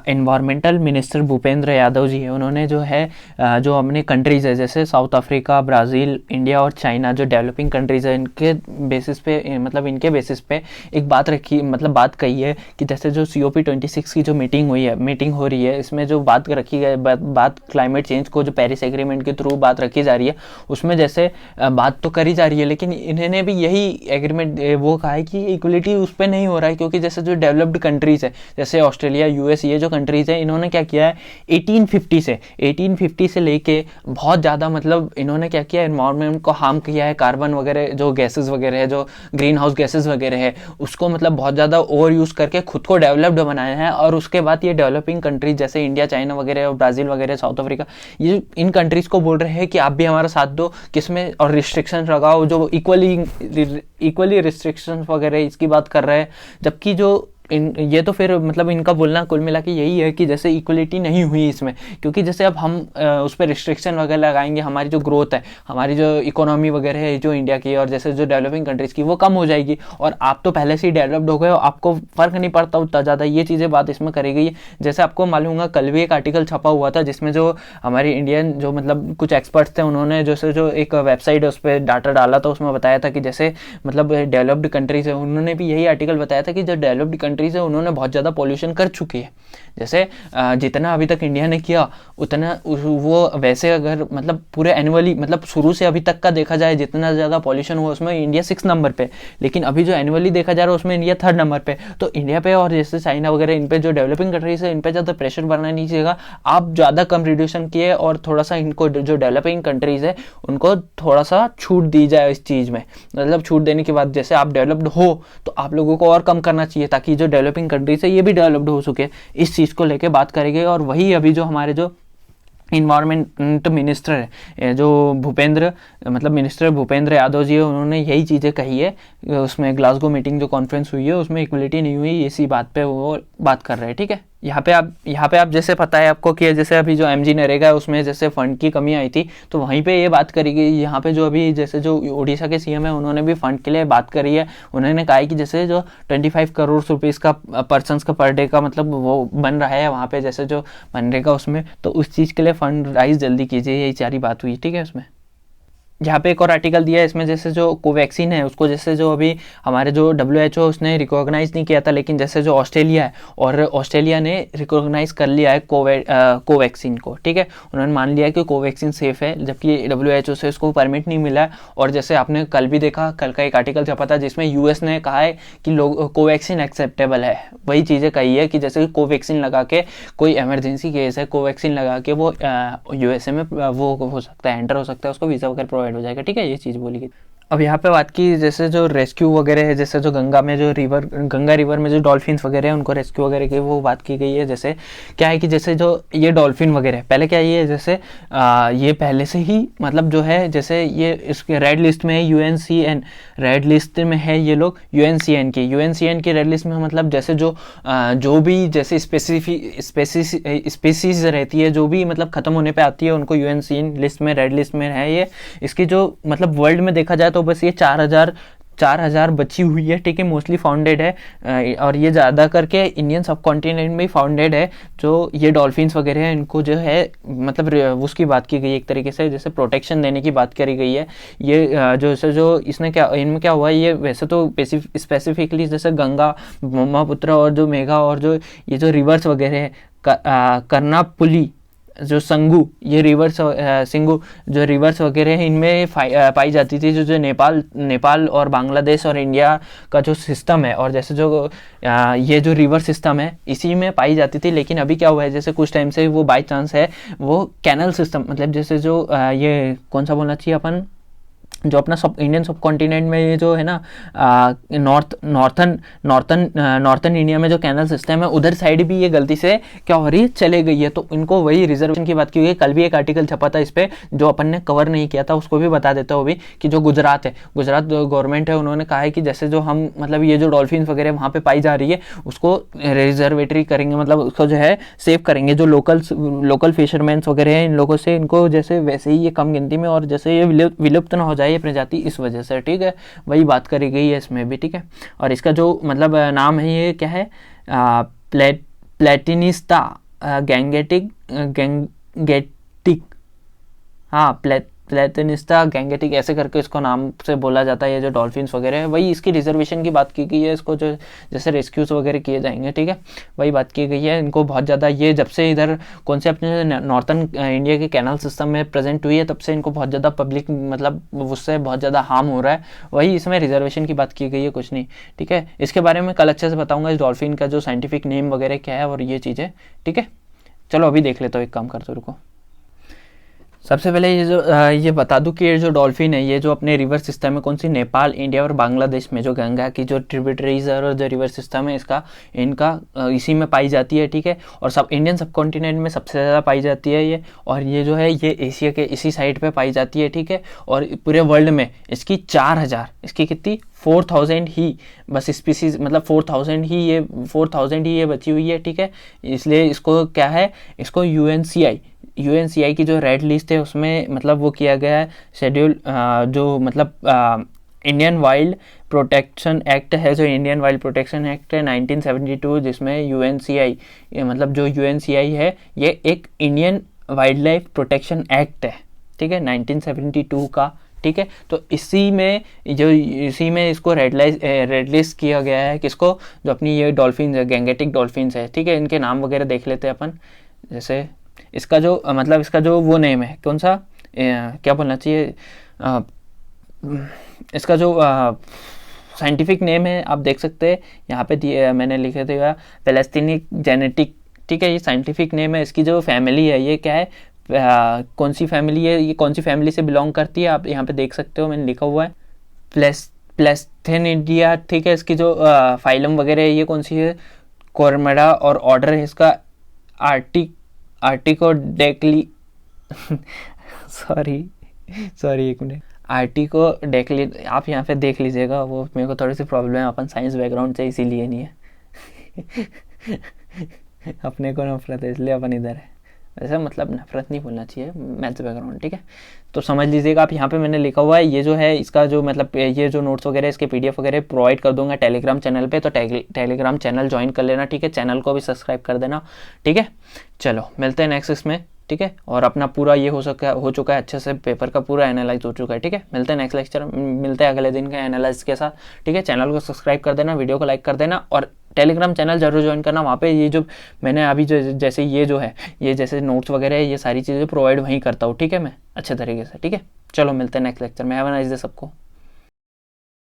[SPEAKER 1] एनवायरमेंटल मिनिस्टर भूपेंद्र यादव जी है, उन्होंने जो है जो अपने कंट्रीज़ है जैसे साउथ अफ्रीका, ब्राज़ील, इंडिया और चाइना, जो डेवलपिंग कंट्रीज़ है, इनके बेसिस पे मतलब इनके बेसिस पे एक बात रखी, मतलब बात कही है कि जैसे जो COP26 की जो मीटिंग हो रही है, इसमें जो बात रखी गई बात क्लाइमेट चेंज को जो पेरिस एग्रीमेंट के थ्रू बात रखी जा रही है, उसमें जैसे बात तो करी जा रही है, लेकिन इन्होंने भी यही एग्रीमेंट वो कहा है कि इक्वलिटी उस पर नहीं हो रहा है, क्योंकि जैसे जो डेवलप्ड कंट्रीज़ है जैसे ऑस्ट्रेलिया, US, ये जो कंट्रीज़ है, इन्होंने क्या किया है 1850 से लेके बहुत ज़्यादा मतलब इन्होंने क्या किया, एनवायरनमेंट को हार्म किया है, कार्बन वगैरह जो गैसेस वगैरह है, जो ग्रीन हाउस गैसेस वगैरह है, उसको मतलब बहुत ज़्यादा ओवर यूज़ करके खुद को डेवलप्ड बनाया है। और उसके बाद ये डेवलपिंग कंट्रीज जैसे इंडिया, चाइना वगैरह और ब्राज़ील वगैरह, साउथ अफ्रीका, ये इन कंट्रीज़ को बोल रहे हैं कि आप भी हमारा साथ दो, किसमें और रिस्ट्रिक्शन लगाओ, जो इक्वली रिस्ट्रिक्शन वगैरह इसकी बात कर रहे हैं। जबकि जो ये तो फिर मतलब इनका बोलना कुल मिला के यही है कि जैसे इक्वलिटी नहीं हुई इसमें, क्योंकि जैसे अब हम उस पर रिस्ट्रिक्शन वगैरह लगाएंगे, हमारी जो ग्रोथ है, हमारी जो इकोनॉमी वगैरह है जो इंडिया की और जैसे जो डेवलपिंग कंट्रीज़ की, वो कम हो जाएगी। और आप तो पहले से ही डेवलप्ड हो गए हो, आपको फ़र्क नहीं पड़ता उतना ज़्यादा, ये चीज़ें बात इसमें करी गई है। जैसे आपको मालूम होगा कल भी एक आर्टिकल छपा हुआ था जिसमें जो हमारे इंडियन जो मतलब कुछ एक्सपर्ट्स थे, उन्होंने जैसे जो एक वेबसाइट है उस पर डाटा डाला था, उसमें बताया था कि जैसे मतलब डेवलप्ड कंट्रीज़ है, उन्होंने भी यही आर्टिकल बताया था कि जो डेवलप्ड कंट्रीज़ है उन्होंने बहुत ज़्यादा पॉल्यूशन कर चुकी है। जैसे जितना अभी तक इंडिया ने किया उतना वो वैसे अगर मतलब पूरे एनुअली मतलब शुरू से अभी तक का देखा जाए, जितना ज़्यादा पॉल्यूशन हुआ उसमें इंडिया 6 नंबर पे, लेकिन अभी जो एनुअली देखा जा रहा है उसमें इंडिया 3rd नंबर पे। तो इंडिया पे और जैसे चाइना वगैरह, इन पे जो डेवलपिंग कंट्रीज है, इन पे ज़्यादा प्रेशर बनना नहीं चाहिए। आप ज़्यादा कम रिड्यूशन किए और थोड़ा सा इनको जो डेवलपिंग कंट्रीज़ है उनको थोड़ा सा छूट दी जाए इस चीज़ में। मतलब छूट देने के बाद जैसे आप डेवलप्ड हो तो आप लोगों को और कम करना चाहिए, ताकि जो डेवलपिंग कंट्रीज है ये भी डेवलप्ड हो सके। इस चीज़ को लेके बात करेंगे। और वही अभी जो हमारे जो इन्वायरमेंट मिनिस्टर है जो मिनिस्टर भूपेंद्र यादव जी है, उन्होंने यही चीज़ें कही है। उसमें ग्लासगो मीटिंग जो कॉन्फ्रेंस हुई है उसमें इक्वलिटी नहीं हुई, इसी बात पे वो बात कर रहे हैं, ठीक है। यहाँ पे आप जैसे पता है आपको कि जैसे अभी जो एमजी नरेगा है उसमें जैसे फंड की कमी आई थी, तो वहीं पे ये बात करी गई। यहाँ पे जो अभी जैसे जो उड़ीसा के सीएम है उन्होंने भी फंड के लिए बात करी है। उन्होंने कहा है कि जैसे जो 25 करोड़ रुपीज़ का पर्सन का पर डे का मतलब वो बन रहा है वहाँ पे जैसे जो मनरेगा उसमें, तो उस चीज़ के लिए फंड राइज जल्दी कीजिए, यही सारी बात हुई। ठीक है, उसमें यहाँ पे एक और आर्टिकल दिया है इसमें जैसे जो कोवैक्सीन है उसको जैसे जो अभी हमारे जो WHO उसने रिकॉग्नाइज़ नहीं किया था, लेकिन जैसे जो ऑस्ट्रेलिया है और ऑस्ट्रेलिया ने रिकॉग्नाइज़ कर लिया है कोवैक्सीन को। ठीक है, उन्होंने मान लिया कि कोवैक्सीन सेफ़ है, जबकि WHO से उसको परमिट नहीं मिला है। और जैसे आपने कल भी देखा, कल का एक आर्टिकल छपा था जिसमें US ने कहा है कि लोग कोवैक्सीन एक्सेप्टेबल है। वही चीज़ें कही है कि जैसे कोवैक्सीन लगा के कोई इमरजेंसी केस है, कोवैक्सीन लगा के वो USA में वो हो सकता है, एंटर हो सकता है, उसको वीज़ा वगैरह प्रोवाइड हो जाएगा। ठीक है, ये चीज़ बोली गई। अब यहाँ पे बात की जैसे जो रेस्क्यू वगैरह है, जैसे जो गंगा रिवर में जो डॉल्फिन्स वगैरह है उनको रेस्क्यू वगैरह की वो बात की गई है। जैसे क्या है कि जैसे जो ये डॉल्फिन वगैरह पहले क्या ये जैसे ये पहले से ही मतलब जो है जैसे ये इसके रेड लिस्ट में है, UNCN रेड लिस्ट में है ये लोग, UNCN की रेड लिस्ट में, मतलब जैसे जो भी जैसे स्पेसीज रहती है जो भी मतलब ख़त्म होने पे आती है उनको UNCN लिस्ट में, रेड लिस्ट में है ये। इसकी जो मतलब वर्ल्ड में देखा जाए तो बस ये 4,000 बची हुई है। ठीक है, मोस्टली फाउंडेड है और ये ज़्यादा करके इंडियन सब कॉन्टिनेंट में ही फाउंडेड है। जो ये डॉल्फिन्स वगैरह हैं इनको जो है मतलब उसकी बात की गई एक तरीके से, जैसे प्रोटेक्शन देने की बात करी गई है। ये जो इसने क्या इनमें क्या हुआ है, ये वैसे तो स्पेसिफिकली जैसे गंगा, ब्रह्मपुत्र और जो मेघा और जो ये जो रिवर्स वगैरह है, कर्नापुली, जो संगू, ये रिवर्स सिंगू जो रिवर्स वगैरह है इनमें पाई जाती थी। जो नेपाल और बांग्लादेश और इंडिया का जो सिस्टम है, और जैसे जो ये जो रिवर सिस्टम है इसी में पाई जाती थी। लेकिन अभी क्या हुआ है, जैसे कुछ टाइम से वो बाई चांस है वो कैनल सिस्टम, मतलब जैसे जो ये कौन सा बोलना चाहिए अपन, जो अपना इंडियन सब कॉन्टिनेंट में ये जो है ना नॉर्थन इंडिया में जो कैनल सिस्टम है उधर साइड भी ये गलती से क्या हो रही है, चले गई है। तो इनको वही रिजर्वेशन की बात की हुई। कल भी एक आर्टिकल छपा था इस पर जो अपन ने कवर नहीं किया था, उसको भी बता देता हूँ अभी कि जो गुजरात गवर्नमेंट है उन्होंने कहा है कि जैसे जो हम मतलब ये जो डॉल्फिन वगैरह वहाँ पे पाई जा रही है उसको रिजर्वेटरी करेंगे, मतलब उसको जो है सेव करेंगे। जो लोकल फिशरमैन वगैरह हैं इन लोगों से इनको जैसे वैसे ही ये कम गिनती में और जैसे ये विलुप्त ना हो जाए ये प्रजाति, इस वजह से। ठीक है, वही बात करी गई है इसमें भी। ठीक है, और इसका जो मतलब नाम है ये क्या है, प्लेटिनिस्टा गैंगेटिक, हाँ प्लेटिनिस्टा गैंगेटिक ऐसे करके इसको नाम से बोला जाता है। ये जो डॉल्फिन्स वगैरह है वही इसकी रिजर्वेशन की बात की गई है। इसको जो जैसे रेस्क्यूज वगैरह किए जाएंगे, ठीक है, वही बात की गई है। इनको बहुत ज़्यादा ये जब से इधर कौन से अपने नॉर्थन इंडिया के कैनल सिस्टम में प्रेजेंट हुई है तब से इनको बहुत ज़्यादा पब्लिक मतलब उससे बहुत ज़्यादा हार्म हो रहा है, वही इसमें रिजर्वेशन की बात की गई है, कुछ नहीं। ठीक है, इसके बारे में कल अच्छे से बताऊँगा इस डॉल्फिन का जो साइंटिफिक नेम वगैरह क्या है और ये चीज़ें। ठीक है, चलो अभी देख लेते हो, एक काम करते रुको। सबसे पहले ये बता दूं कि ये जो डॉल्फिन है ये जो अपने रिवर सिस्टम में कौन सी, नेपाल, इंडिया और बांग्लादेश में जो गंगा की जो ट्रिब्यूटरीज और जो रिवर सिस्टम है इनका इसी में पाई जाती है। ठीक है, और सब इंडियन सब कॉन्टिनेंट में सबसे ज़्यादा पाई जाती है ये, और ये जो है ये एशिया के इसी साइड पे पाई जाती है। ठीक है, और पूरे वर्ल्ड में इसकी 4,000 इसकी कितनी 4,000 ही बस स्पीसीज, मतलब 4,000 ही ये बची हुई है। ठीक है, इसलिए इसको क्या है, इसको UNCI की जो रेड लिस्ट है उसमें मतलब वो किया गया है शेड्यूल, जो मतलब इंडियन वाइल्ड प्रोटेक्शन एक्ट है, जो इंडियन वाइल्ड प्रोटेक्शन एक्ट है 1972, जिसमें UNCI मतलब जो UNCI है ये एक Indian wild life protection act है। ठीक है, 1972 का। ठीक है, तो इसी में इसको रेड लिस्ट किया गया है किसको, जो अपनी ये डॉल्फिन है, गैंगेटिक डॉल्फिन्स है। ठीक है, इनके नाम वगैरह देख लेते हैं अपन। जैसे इसका जो मतलब इसका जो वो नेम है कौन सा, क्या बोलना चाहिए, इसका जो साइंटिफिक नेम है आप देख सकते हैं यहाँ पे दिए, मैंने लिखे थे पैलेस्टीनिक जेनेटिक। ठीक है, ये साइंटिफिक नेम है। इसकी जो फैमिली है ये क्या है, कौन सी फैमिली है, ये कौन सी फैमिली से बिलोंग करती है आप यहाँ पे देख सकते हो, मैंने लिखा हुआ है प्लेस्थेनिडिया। ठीक है, इसकी जो फाइलम वगैरह है ये कौन सी है, कोरमेडा, और ऑर्डर है इसका आर्टिकोडेक्ली सॉरी एक मिनट, आर्टिकोडेक्ली। आप यहाँ पे देख लीजिएगा, वो मेरे को थोड़ी सी प्रॉब्लम है, अपन साइंस बैकग्राउंड से इसीलिए नहीं है। अपने को नफरत है इसलिए अपन इधर है। वैसे मतलब नफरत नहीं बोलना चाहिए, मैथ्स बैकग्राउंड, ठीक है। तो समझ लीजिएगा आप, यहाँ पे मैंने लिखा हुआ है ये जो है इसका जो मतलब ये जो नोट्स वगैरह इसके पीडीएफ वगैरह प्रोवाइड कर दूंगा टेलीग्राम चैनल पे, तो टेलीग्राम चैनल ज्वाइन कर लेना, ठीक है। चैनल को भी सब्सक्राइब कर देना, ठीक है। चलो मिलते हैं नेक्स्ट इसमें, ठीक है। और अपना पूरा ये हो चुका है अच्छे से, पेपर का पूरा एनालाइज हो चुका है, ठीक है। मिलते हैं नेक्स्ट लेक्चर, मिलते हैं अगले दिन के एनालाइज के साथ, ठीक है। चैनल को सब्सक्राइब कर देना, वीडियो को लाइक कर देना, और टेलीग्राम चैनल जरूर ज्वाइन करना। वहाँ पे ये जो मैंने अभी जो जैसे ये जो है ये जैसे नोट्स वगैरह है ये सारी चीज़ें प्रोवाइड वहीं करता हूँ, ठीक है, मैं अच्छे तरीके से, ठीक है। चलो मिलते हैं नेक्स्ट लेक्चर में। हैव अ नाइस डे सबको।